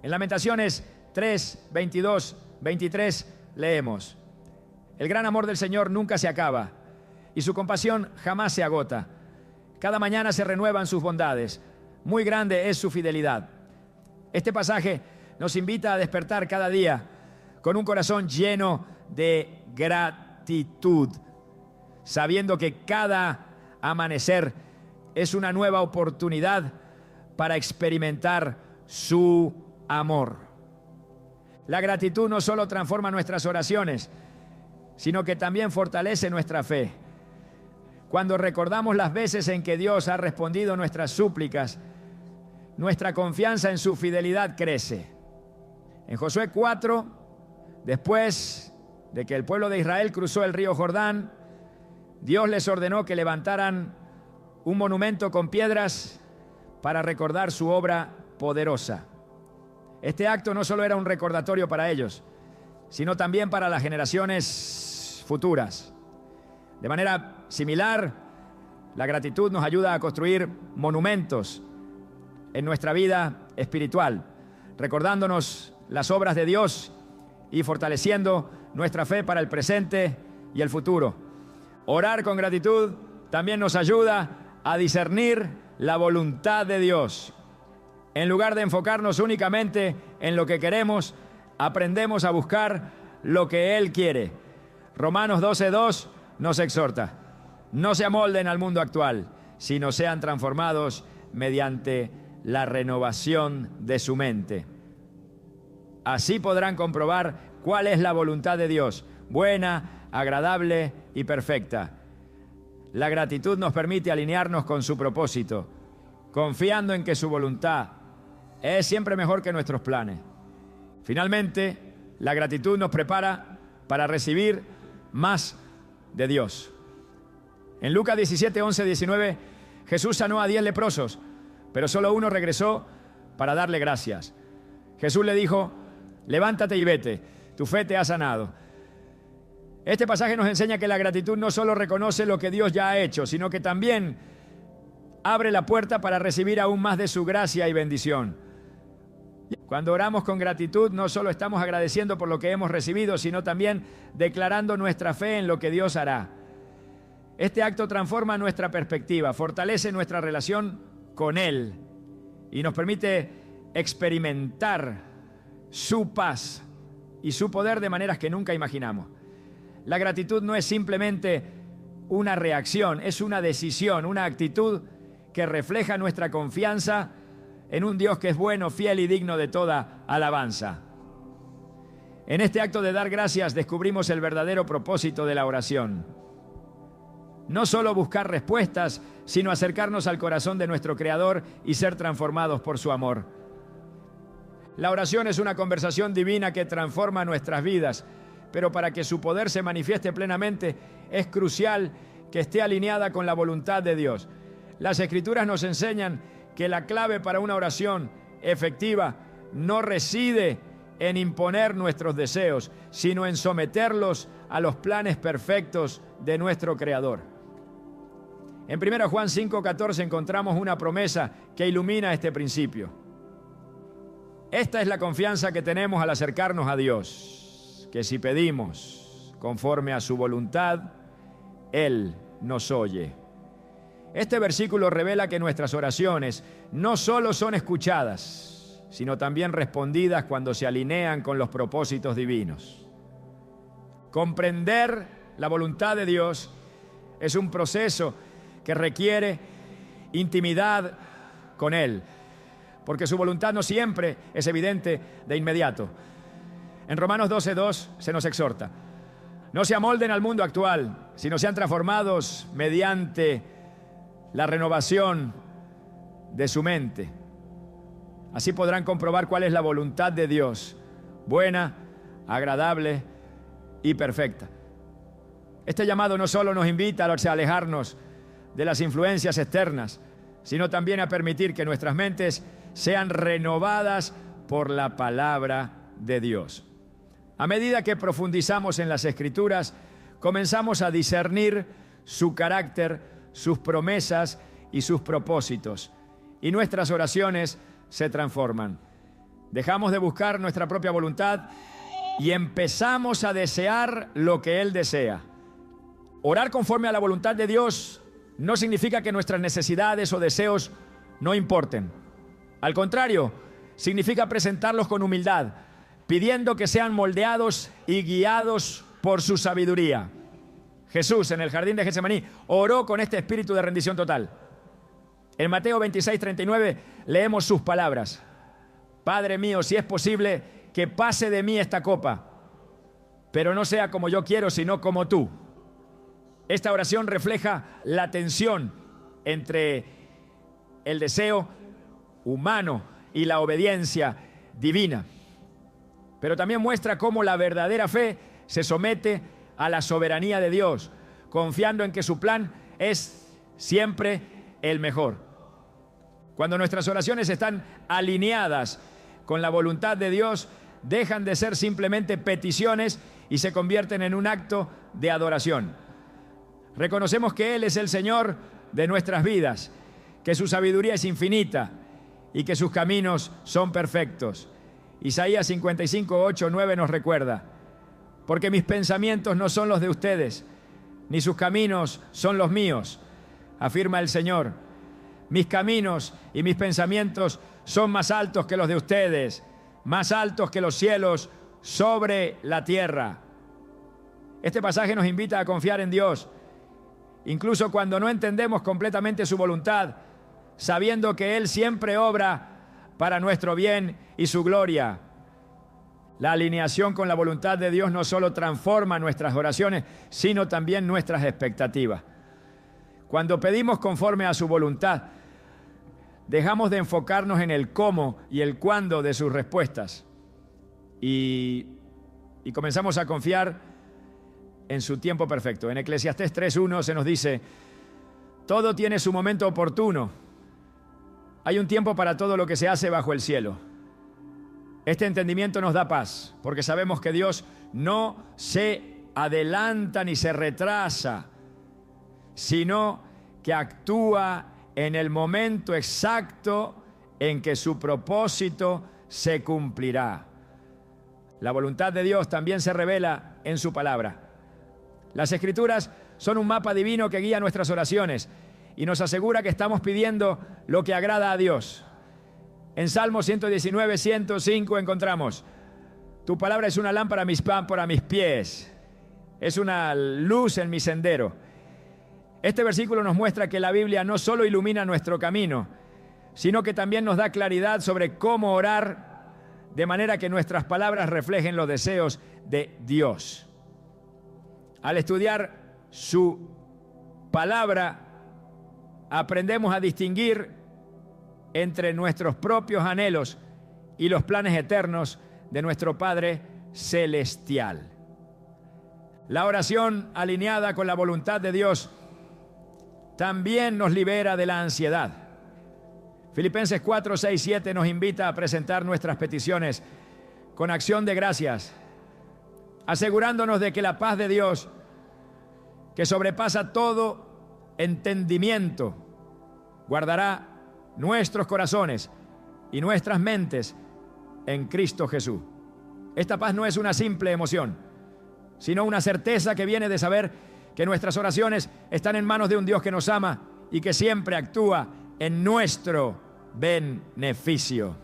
En Lamentaciones 3, 22, 23 leemos: el gran amor del Señor nunca se acaba y su compasión jamás se agota. Cada mañana se renuevan sus bondades. Muy grande es su fidelidad. Este pasaje nos invita a despertar cada día con un corazón lleno de gratitud, sabiendo que cada amanecer es una nueva oportunidad para experimentar su amor. La gratitud no solo transforma nuestras oraciones, sino que también fortalece nuestra fe. Cuando recordamos las veces en que Dios ha respondido nuestras súplicas, nuestra confianza en su fidelidad crece. En Josué 4, después de que el pueblo de Israel cruzó el río Jordán, Dios les ordenó que levantaran un monumento con piedras para recordar su obra poderosa. Este acto no solo era un recordatorio para ellos, sino también para las generaciones futuras. De manera similar, la gratitud nos ayuda a construir monumentos en nuestra vida espiritual, recordándonos las obras de Dios y fortaleciendo nuestra fe para el presente y el futuro. Orar con gratitud también nos ayuda a discernir la voluntad de Dios. En lugar de enfocarnos únicamente en lo que queremos, aprendemos a buscar lo que Él quiere. Romanos 12:2 nos exhorta: no se amolden al mundo actual, sino sean transformados mediante la renovación de su mente. Así podrán comprobar cuál es la voluntad de Dios, buena, agradable y perfecta. La gratitud nos permite alinearnos con su propósito, confiando en que su voluntad es siempre mejor que nuestros planes. Finalmente, la gratitud nos prepara para recibir más de Dios. En Lucas 17, 11, 19, Jesús sanó a 10 leprosos, pero solo uno regresó para darle gracias. Jesús le dijo: levántate y vete, tu fe te ha sanado. Este pasaje nos enseña que la gratitud no solo reconoce lo que Dios ya ha hecho, sino que también abre la puerta para recibir aún más de su gracia y bendición. Cuando oramos con gratitud, no solo estamos agradeciendo por lo que hemos recibido, sino también declarando nuestra fe en lo que Dios hará. Este acto transforma nuestra perspectiva, fortalece nuestra relación con Él y nos permite experimentar su paz y su poder de maneras que nunca imaginamos. La gratitud no es simplemente una reacción, es una decisión, una actitud que refleja nuestra confianza en un Dios que es bueno, fiel y digno de toda alabanza. En este acto de dar gracias descubrimos el verdadero propósito de la oración. No solo buscar respuestas, sino acercarnos al corazón de nuestro Creador y ser transformados por su amor. La oración es una conversación divina que transforma nuestras vidas, pero para que su poder se manifieste plenamente es crucial que esté alineada con la voluntad de Dios. Las Escrituras nos enseñan que la clave para una oración efectiva no reside en imponer nuestros deseos, sino en someterlos a los planes perfectos de nuestro Creador. En 1 Juan 5:14 encontramos una promesa que ilumina este principio. Esta es la confianza que tenemos al acercarnos a Dios, que si pedimos conforme a su voluntad, Él nos oye. Este versículo revela que nuestras oraciones no solo son escuchadas, sino también respondidas cuando se alinean con los propósitos divinos. Comprender la voluntad de Dios es un proceso que requiere intimidad con Él, porque su voluntad no siempre es evidente de inmediato. En Romanos 12:2 se nos exhorta: no se amolden al mundo actual, sino sean transformados mediante la renovación de su mente. Así podrán comprobar cuál es la voluntad de Dios, buena, agradable y perfecta. Este llamado no solo nos invita a alejarnos de las influencias externas, sino también a permitir que nuestras mentes sean renovadas por la palabra de Dios. A medida que profundizamos en las Escrituras, comenzamos a discernir su carácter, sus promesas y sus propósitos, y nuestras oraciones se transforman. Dejamos de buscar nuestra propia voluntad y empezamos a desear lo que Él desea. Orar conforme a la voluntad de Dios no significa que nuestras necesidades o deseos no importen. Al contrario, significa presentarlos con humildad, pidiendo que sean moldeados y guiados por su sabiduría. Jesús, en el jardín de Getsemaní, oró con este espíritu de rendición total. En Mateo 26:39 leemos sus palabras: Padre mío, si es posible, que pase de mí esta copa, pero no sea como yo quiero, sino como tú. Esta oración refleja la tensión entre el deseo humano y la obediencia divina. Pero también muestra cómo la verdadera fe se somete a la soberanía de Dios, confiando en que su plan es siempre el mejor. Cuando nuestras oraciones están alineadas con la voluntad de Dios, dejan de ser simplemente peticiones y se convierten en un acto de adoración. Reconocemos que Él es el Señor de nuestras vidas, que su sabiduría es infinita y que sus caminos son perfectos. Isaías 55, 8, 9 nos recuerda: porque mis pensamientos no son los de ustedes, ni sus caminos son los míos, afirma el Señor. Mis caminos y mis pensamientos son más altos que los de ustedes, más altos que los cielos sobre la tierra. Este pasaje nos invita a confiar en Dios, incluso cuando no entendemos completamente su voluntad, sabiendo que Él siempre obra para nuestro bien y su gloria. La alineación con la voluntad de Dios no solo transforma nuestras oraciones, sino también nuestras expectativas. Cuando pedimos conforme a su voluntad, dejamos de enfocarnos en el cómo y el cuándo de sus respuestas y comenzamos a confiar en su tiempo perfecto. En Eclesiastés 3:1 se nos dice: todo tiene su momento oportuno. Hay un tiempo para todo lo que se hace bajo el cielo. Este entendimiento nos da paz, porque sabemos que Dios no se adelanta ni se retrasa, sino que actúa en el momento exacto en que su propósito se cumplirá. La voluntad de Dios también se revela en su palabra. Las Escrituras son un mapa divino que guía nuestras oraciones y nos asegura que estamos pidiendo lo que agrada a Dios. En Salmo 119, 105 encontramos: tu palabra es una lámpara a mis pies, es una luz en mi sendero. Este versículo nos muestra que la Biblia no solo ilumina nuestro camino, sino que también nos da claridad sobre cómo orar, de manera que nuestras palabras reflejen los deseos de Dios. Al estudiar su palabra, aprendemos a distinguir entre nuestros propios anhelos y los planes eternos de nuestro Padre Celestial. La oración alineada con la voluntad de Dios también nos libera de la ansiedad. Filipenses 4, 6, 7 nos invita a presentar nuestras peticiones con acción de gracias, asegurándonos de que la paz de Dios, que sobrepasa todo entendimiento, guardará nuestros corazones y nuestras mentes en Cristo Jesús. Esta paz no es una simple emoción, sino una certeza que viene de saber que nuestras oraciones están en manos de un Dios que nos ama y que siempre actúa en nuestro beneficio.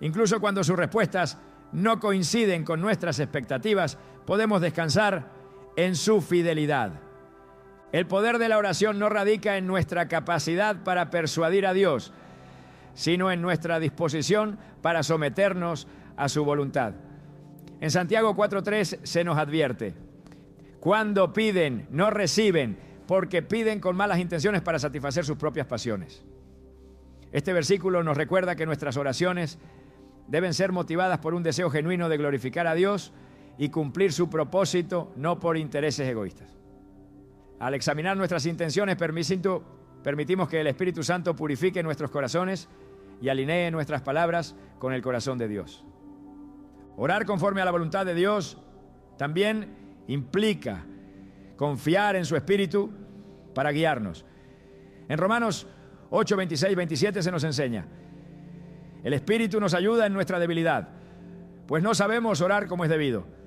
Incluso cuando sus respuestas no coinciden con nuestras expectativas, podemos descansar en su fidelidad. El poder de la oración no radica en nuestra capacidad para persuadir a Dios, sino en nuestra disposición para someternos a su voluntad. En Santiago 4:3 se nos advierte: cuando piden, no reciben, porque piden con malas intenciones para satisfacer sus propias pasiones. Este versículo nos recuerda que nuestras oraciones deben ser motivadas por un deseo genuino de glorificar a Dios y cumplir su propósito, no por intereses egoístas. Al examinar nuestras intenciones, permitimos que el Espíritu Santo purifique nuestros corazones y alinee nuestras palabras con el corazón de Dios. Orar conforme a la voluntad de Dios también implica confiar en su Espíritu para guiarnos. En Romanos 8, 26, 27 se nos enseña: el Espíritu nos ayuda en nuestra debilidad, pues no sabemos orar como es debido,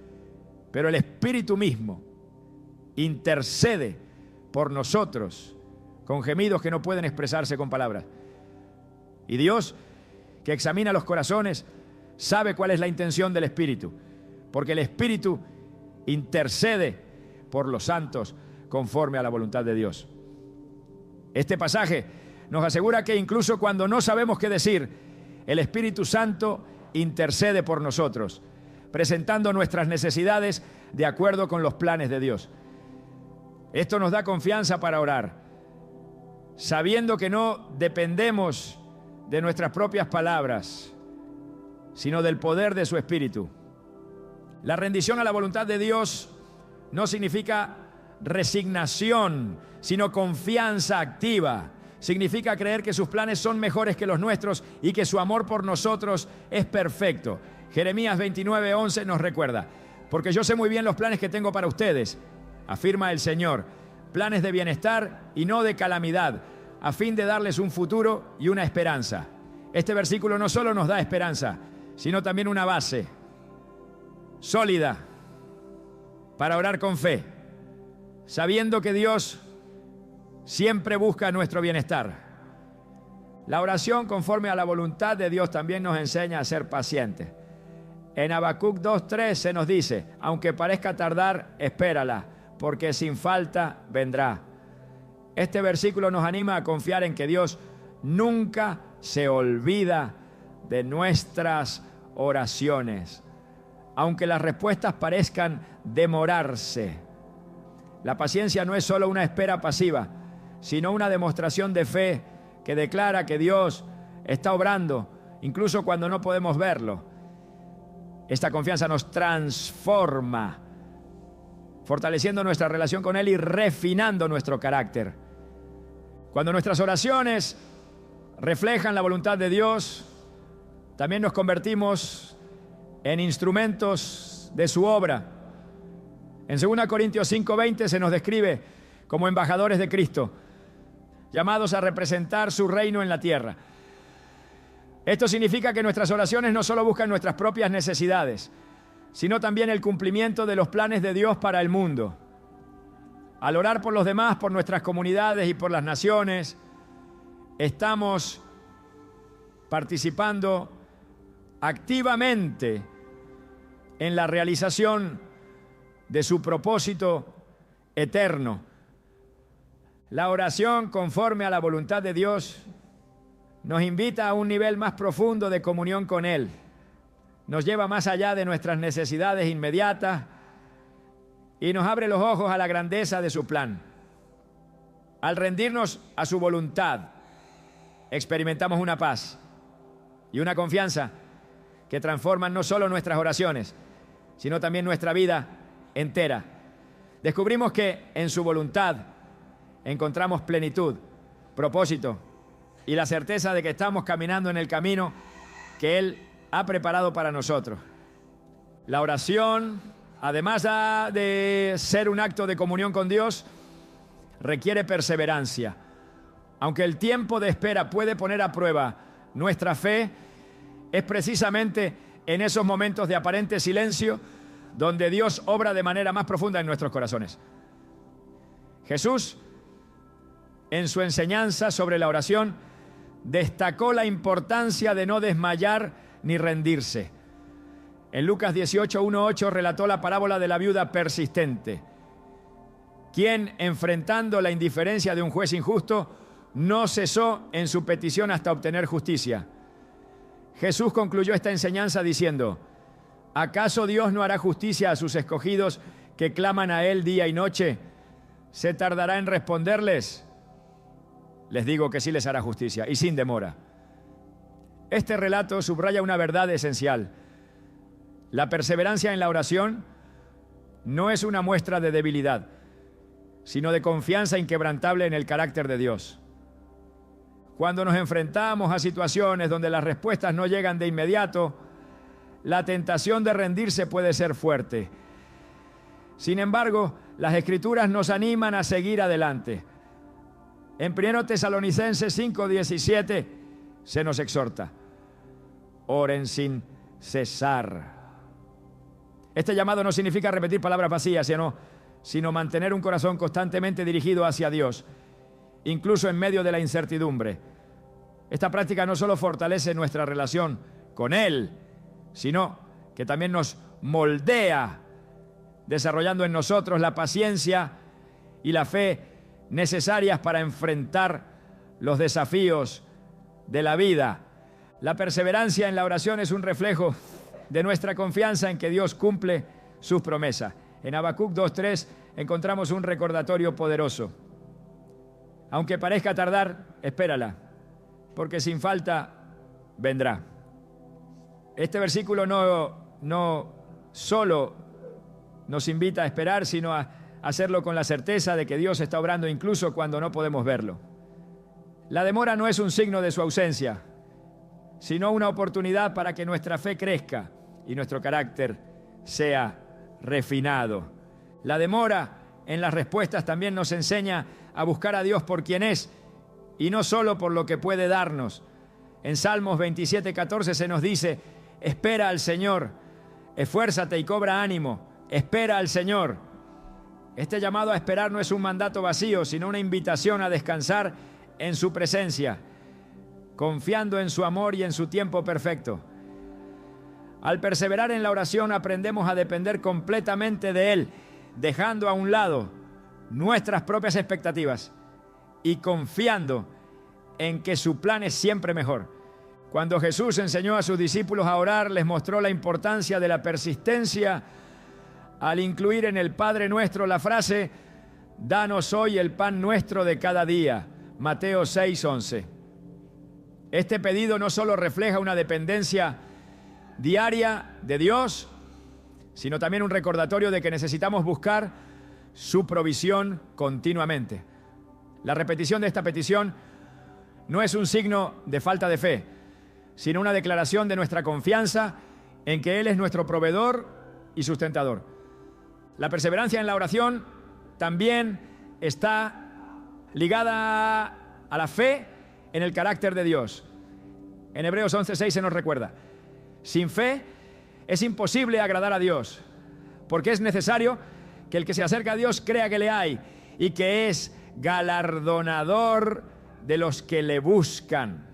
pero el Espíritu mismo intercede por nosotros con gemidos que no pueden expresarse con palabras. Y Dios, que examina los corazones, sabe cuál es la intención del Espíritu, porque el Espíritu intercede por los santos conforme a la voluntad de Dios. Este pasaje nos asegura que incluso cuando no sabemos qué decir, el Espíritu Santo intercede por nosotros, presentando nuestras necesidades de acuerdo con los planes de Dios. Esto nos da confianza para orar, sabiendo que no dependemos de nuestras propias palabras, sino del poder de su Espíritu. La rendición a la voluntad de Dios no significa resignación, sino confianza activa. Significa creer que sus planes son mejores que los nuestros y que su amor por nosotros es perfecto. Jeremías 29:11 nos recuerda: porque yo sé muy bien los planes que tengo para ustedes, afirma el Señor, planes de bienestar y no de calamidad, a fin de darles un futuro y una esperanza. Este versículo no solo nos da esperanza, sino también una base sólida para orar con fe, sabiendo que Dios siempre busca nuestro bienestar. La oración conforme a la voluntad de Dios también nos enseña a ser pacientes. En Habacuc 2:3 se nos dice: aunque parezca tardar, espérala, porque sin falta vendrá. Este versículo nos anima a confiar en que Dios nunca se olvida de nuestras oraciones, aunque las respuestas parezcan demorarse. La paciencia no es solo una espera pasiva, sino una demostración de fe que declara que Dios está obrando, incluso cuando no podemos verlo. Esta confianza nos transforma, fortaleciendo nuestra relación con Él y refinando nuestro carácter. Cuando nuestras oraciones reflejan la voluntad de Dios, también nos convertimos en instrumentos de su obra. En 2 Corintios 5:20 se nos describe como embajadores de Cristo, llamados a representar su reino en la tierra. Esto significa que nuestras oraciones no solo buscan nuestras propias necesidades, sino también el cumplimiento de los planes de Dios para el mundo. Al orar por los demás, por nuestras comunidades y por las naciones, estamos participando activamente en la realización de su propósito eterno. La oración conforme a la voluntad de Dios nos invita a un nivel más profundo de comunión con Él. Nos lleva más allá de nuestras necesidades inmediatas y nos abre los ojos a la grandeza de su plan. Al rendirnos a su voluntad, experimentamos una paz y una confianza que transforman no solo nuestras oraciones, sino también nuestra vida entera. Descubrimos que en su voluntad encontramos plenitud, propósito y la certeza de que estamos caminando en el camino que Él ha preparado para nosotros. La oración, además de ser un acto de comunión con Dios, requiere perseverancia. Aunque el tiempo de espera puede poner a prueba nuestra fe, es precisamente en esos momentos de aparente silencio donde Dios obra de manera más profunda en nuestros corazones. Jesús, en su enseñanza sobre la oración, destacó la importancia de no desmayar ni rendirse. En Lucas 18:1-8 relató la parábola de la viuda persistente, quien, enfrentando la indiferencia de un juez injusto, no cesó en su petición hasta obtener justicia. Jesús concluyó esta enseñanza diciendo: ¿acaso Dios no hará justicia a sus escogidos que claman a Él día y noche? ¿Se tardará en responderles? Les digo que sí les hará justicia, y sin demora. Este relato subraya una verdad esencial. La perseverancia en la oración no es una muestra de debilidad, sino de confianza inquebrantable en el carácter de Dios. Cuando nos enfrentamos a situaciones donde las respuestas no llegan de inmediato, la tentación de rendirse puede ser fuerte. Sin embargo, las Escrituras nos animan a seguir adelante. En 1 Tesalonicenses 5:17 se nos exhorta: oren sin cesar. Este llamado no significa repetir palabras vacías, sino mantener un corazón constantemente dirigido hacia Dios, incluso en medio de la incertidumbre. Esta práctica no solo fortalece nuestra relación con Él, sino que también nos moldea, desarrollando en nosotros la paciencia y la fe necesarias para enfrentar los desafíos de la vida. La perseverancia en la oración es un reflejo de nuestra confianza en que Dios cumple sus promesas. En Habacuc 2:3 encontramos un recordatorio poderoso. Aunque parezca tardar, espérala, porque sin falta vendrá. Este versículo no solo nos invita a esperar, sino a hacerlo con la certeza de que Dios está obrando incluso cuando no podemos verlo. La demora no es un signo de su ausencia, sino una oportunidad para que nuestra fe crezca y nuestro carácter sea refinado. La demora en las respuestas también nos enseña a buscar a Dios por quien es y no solo por lo que puede darnos. En Salmos 27:14 se nos dice: espera al Señor, esfuérzate y cobra ánimo, espera al Señor. Este llamado a esperar no es un mandato vacío, sino una invitación a descansar en su presencia, confiando en su amor y en su tiempo perfecto. Al perseverar en la oración aprendemos a depender completamente de Él, dejando a un lado nuestras propias expectativas y confiando en que su plan es siempre mejor. Cuando Jesús enseñó a sus discípulos a orar, les mostró la importancia de la persistencia al incluir en el Padre Nuestro la frase: danos hoy el pan nuestro de cada día. Mateo 6:11. Este pedido no solo refleja una dependencia diaria de Dios, sino también un recordatorio de que necesitamos buscar su provisión continuamente. La repetición de esta petición no es un signo de falta de fe, sino una declaración de nuestra confianza en que Él es nuestro proveedor y sustentador. La perseverancia en la oración también está ligada a la fe en el carácter de Dios. En Hebreos 11:6 se nos recuerda: sin fe es imposible agradar a Dios, porque es necesario que el que se acerca a Dios crea que le hay y que es galardonador de los que le buscan.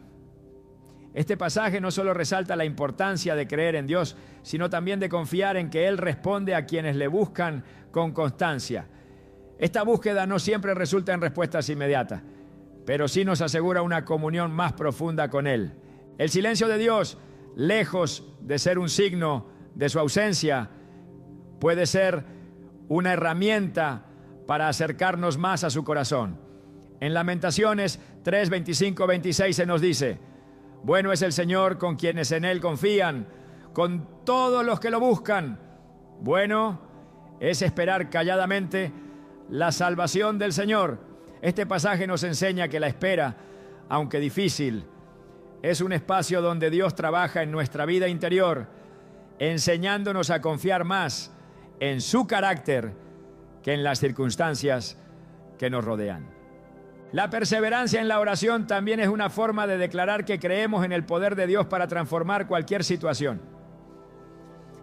Este pasaje no solo resalta la importancia de creer en Dios, sino también de confiar en que Él responde a quienes le buscan con constancia. Esta búsqueda no siempre resulta en respuestas inmediatas, pero sí nos asegura una comunión más profunda con Él. El silencio de Dios, lejos de ser un signo de su ausencia, puede ser una herramienta para acercarnos más a su corazón. En Lamentaciones 3:25-26 se nos dice: bueno es el Señor con quienes en Él confían, con todos los que lo buscan. Bueno es esperar calladamente la salvación del Señor. Este pasaje nos enseña que la espera, aunque difícil, es un espacio donde Dios trabaja en nuestra vida interior, enseñándonos a confiar más en su carácter que en las circunstancias que nos rodean. La perseverancia en la oración también es una forma de declarar que creemos en el poder de Dios para transformar cualquier situación.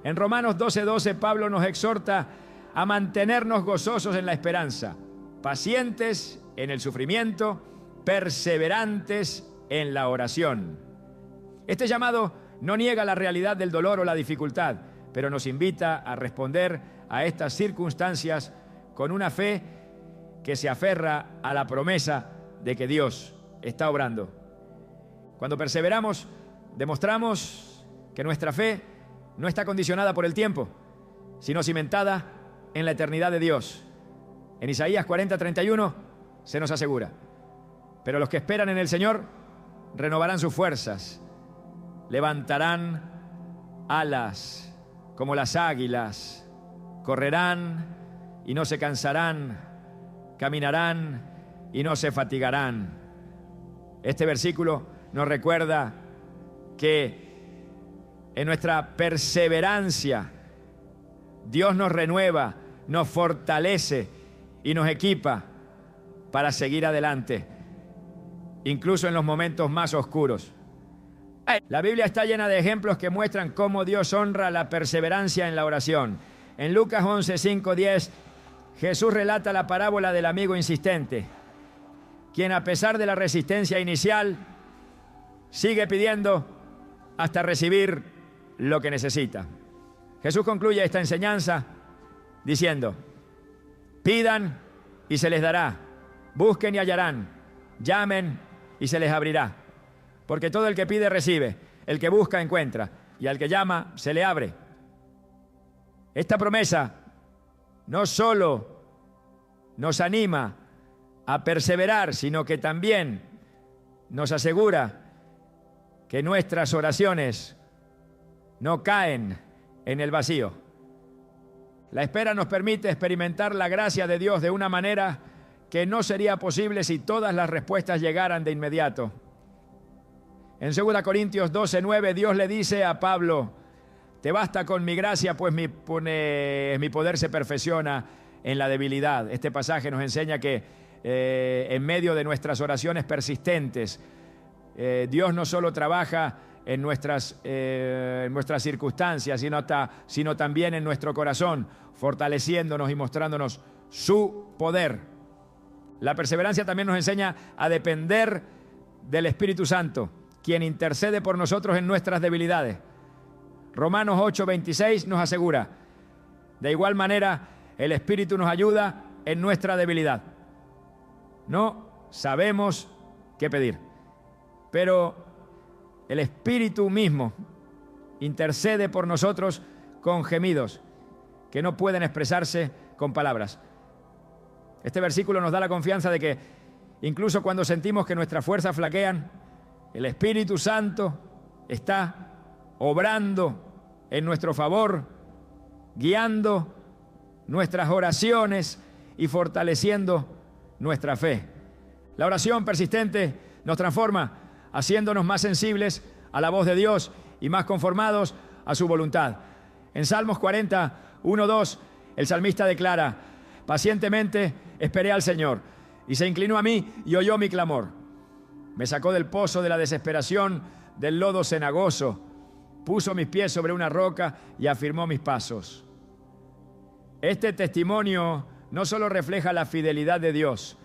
En Romanos 12:12 Pablo nos exhorta a mantenernos gozosos en la esperanza, pacientes en el sufrimiento, perseverantes en la oración. Este llamado no niega la realidad del dolor o la dificultad, pero nos invita a responder a estas circunstancias con una fe que se aferra a la promesa de que Dios está obrando. Cuando perseveramos, demostramos que nuestra fe no está condicionada por el tiempo, sino cimentada en la eternidad de Dios. En Isaías 40:31 se nos asegura: pero los que esperan en el Señor renovarán sus fuerzas, levantarán alas como las águilas, correrán y no se cansarán, caminarán y no se fatigarán. Este versículo nos recuerda que en nuestra perseverancia Dios nos renueva, nos fortalece y nos equipa para seguir adelante, incluso en los momentos más oscuros. La Biblia está llena de ejemplos que muestran cómo Dios honra la perseverancia en la oración. En Lucas 11, 5, 10, Jesús relata la parábola del amigo insistente, quien a pesar de la resistencia inicial, sigue pidiendo hasta recibir lo que necesita. Jesús concluye esta enseñanza diciendo: pidan y se les dará, busquen y hallarán, llamen y se les abrirá. Porque todo el que pide recibe, el que busca encuentra, y al que llama se le abre. Esta promesa no solo nos anima a perseverar, sino que también nos asegura que nuestras oraciones no caen en el vacío. La espera nos permite experimentar la gracia de Dios de una manera que no sería posible si todas las respuestas llegaran de inmediato. En 2 Corintios 12:9, Dios le dice a Pablo: te basta con mi gracia, pues mi poder se perfecciona en la debilidad. Este pasaje nos enseña que en medio de nuestras oraciones persistentes, Dios no solo trabaja en nuestras circunstancias, sino también en nuestro corazón, fortaleciéndonos y mostrándonos su poder. La perseverancia también nos enseña a depender del Espíritu Santo, quien intercede por nosotros en nuestras debilidades. Romanos 8:26 nos asegura: de igual manera, el Espíritu nos ayuda en nuestra debilidad. No sabemos qué pedir, pero el Espíritu mismo intercede por nosotros con gemidos que no pueden expresarse con palabras. Este versículo nos da la confianza de que incluso cuando sentimos que nuestras fuerzas flaquean, el Espíritu Santo está obrando en nuestro favor, guiando nuestras oraciones y fortaleciendo nuestra fe. La oración persistente nos transforma, haciéndonos más sensibles a la voz de Dios y más conformados a su voluntad. En Salmos 40, 1, 2, el salmista declara: pacientemente esperé al Señor, y se inclinó a mí y oyó mi clamor. Me sacó del pozo de la desesperación, del lodo cenagoso, puso mis pies sobre una roca y afirmó mis pasos. Este testimonio no solo refleja la fidelidad de Dios,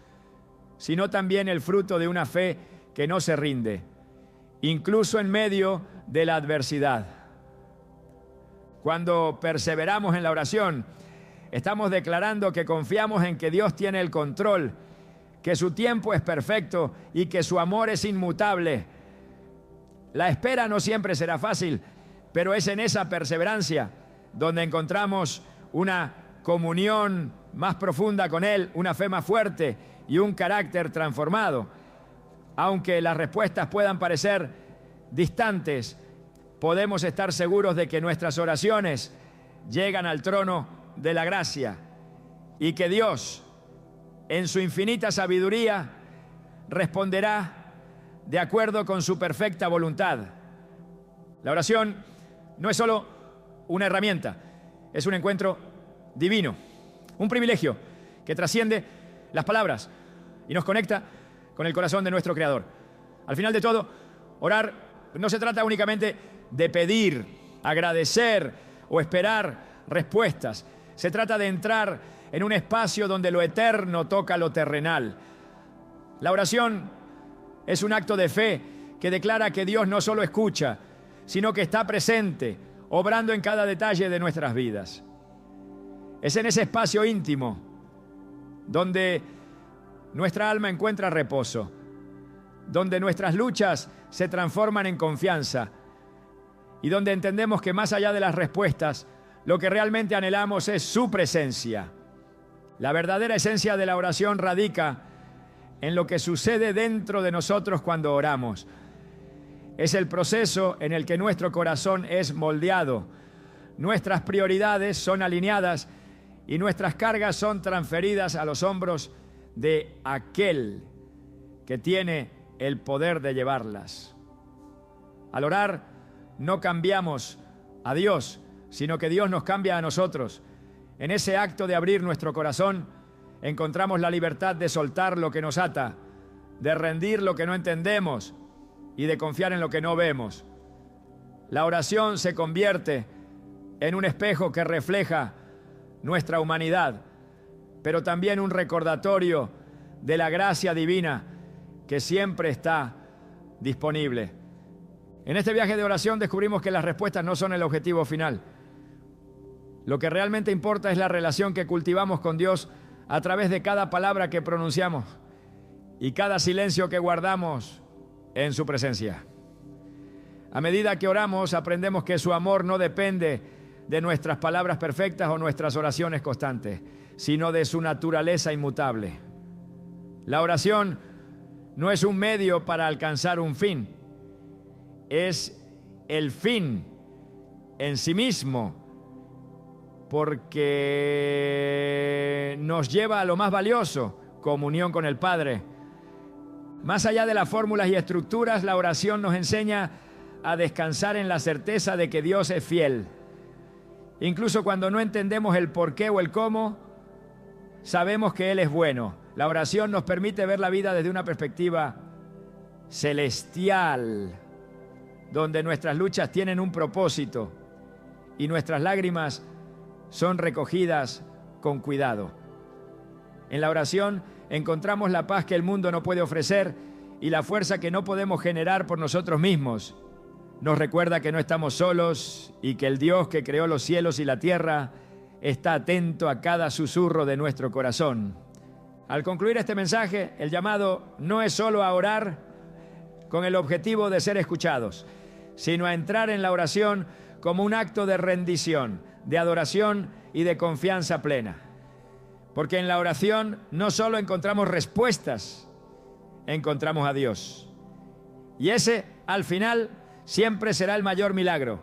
sino también el fruto de una fe que no se rinde, incluso en medio de la adversidad. Cuando perseveramos en la oración, estamos declarando que confiamos en que Dios tiene el control, que su tiempo es perfecto y que su amor es inmutable. La espera no siempre será fácil, pero es en esa perseverancia donde encontramos una comunión más profunda con Él, una fe más fuerte y un carácter transformado. Aunque las respuestas puedan parecer distantes, podemos estar seguros de que nuestras oraciones llegan al trono de la gracia y que Dios, en su infinita sabiduría, responderá de acuerdo con su perfecta voluntad. La oración no es solo una herramienta, es un encuentro divino, un privilegio que trasciende las palabras y nos conecta con el corazón de nuestro Creador. Al final de todo, orar no se trata únicamente de pedir, agradecer o esperar respuestas. Se trata de entrar en un espacio donde lo eterno toca lo terrenal. La oración es un acto de fe que declara que Dios no solo escucha, sino que está presente, obrando en cada detalle de nuestras vidas. Es en ese espacio íntimo donde nuestra alma encuentra reposo, donde nuestras luchas se transforman en confianza y donde entendemos que más allá de las respuestas, lo que realmente anhelamos es su presencia. La verdadera esencia de la oración radica en lo que sucede dentro de nosotros cuando oramos. Es el proceso en el que nuestro corazón es moldeado, nuestras prioridades son alineadas y nuestras cargas son transferidas a los hombros de aquel que tiene el poder de llevarlas. Al orar, no cambiamos a Dios, sino que Dios nos cambia a nosotros. En ese acto de abrir nuestro corazón, encontramos la libertad de soltar lo que nos ata, de rendir lo que no entendemos y de confiar en lo que no vemos. La oración se convierte en un espejo que refleja nuestra humanidad, pero también un recordatorio de la gracia divina que siempre está disponible. En este viaje de oración descubrimos que las respuestas no son el objetivo final. Lo que realmente importa es la relación que cultivamos con Dios a través de cada palabra que pronunciamos y cada silencio que guardamos en su presencia. A medida que oramos, aprendemos que su amor no depende de nuestras palabras perfectas o nuestras oraciones constantes, sino de su naturaleza inmutable. La oración no es un medio para alcanzar un fin, es el fin en sí mismo, porque nos lleva a lo más valioso, comunión con el Padre. Más allá de las fórmulas y estructuras, la oración nos enseña a descansar en la certeza de que Dios es fiel. Incluso cuando no entendemos el por qué o el cómo, sabemos que Él es bueno. La oración nos permite ver la vida desde una perspectiva celestial, donde nuestras luchas tienen un propósito y nuestras lágrimas son recogidas con cuidado. En la oración encontramos la paz que el mundo no puede ofrecer y la fuerza que no podemos generar por nosotros mismos. Nos recuerda que no estamos solos y que el Dios que creó los cielos y la tierra está atento a cada susurro de nuestro corazón. Al concluir este mensaje, el llamado no es solo a orar con el objetivo de ser escuchados, sino a entrar en la oración como un acto de rendición, de adoración y de confianza plena. Porque en la oración no solo encontramos respuestas, encontramos a Dios. Y ese, al final, siempre será el mayor milagro.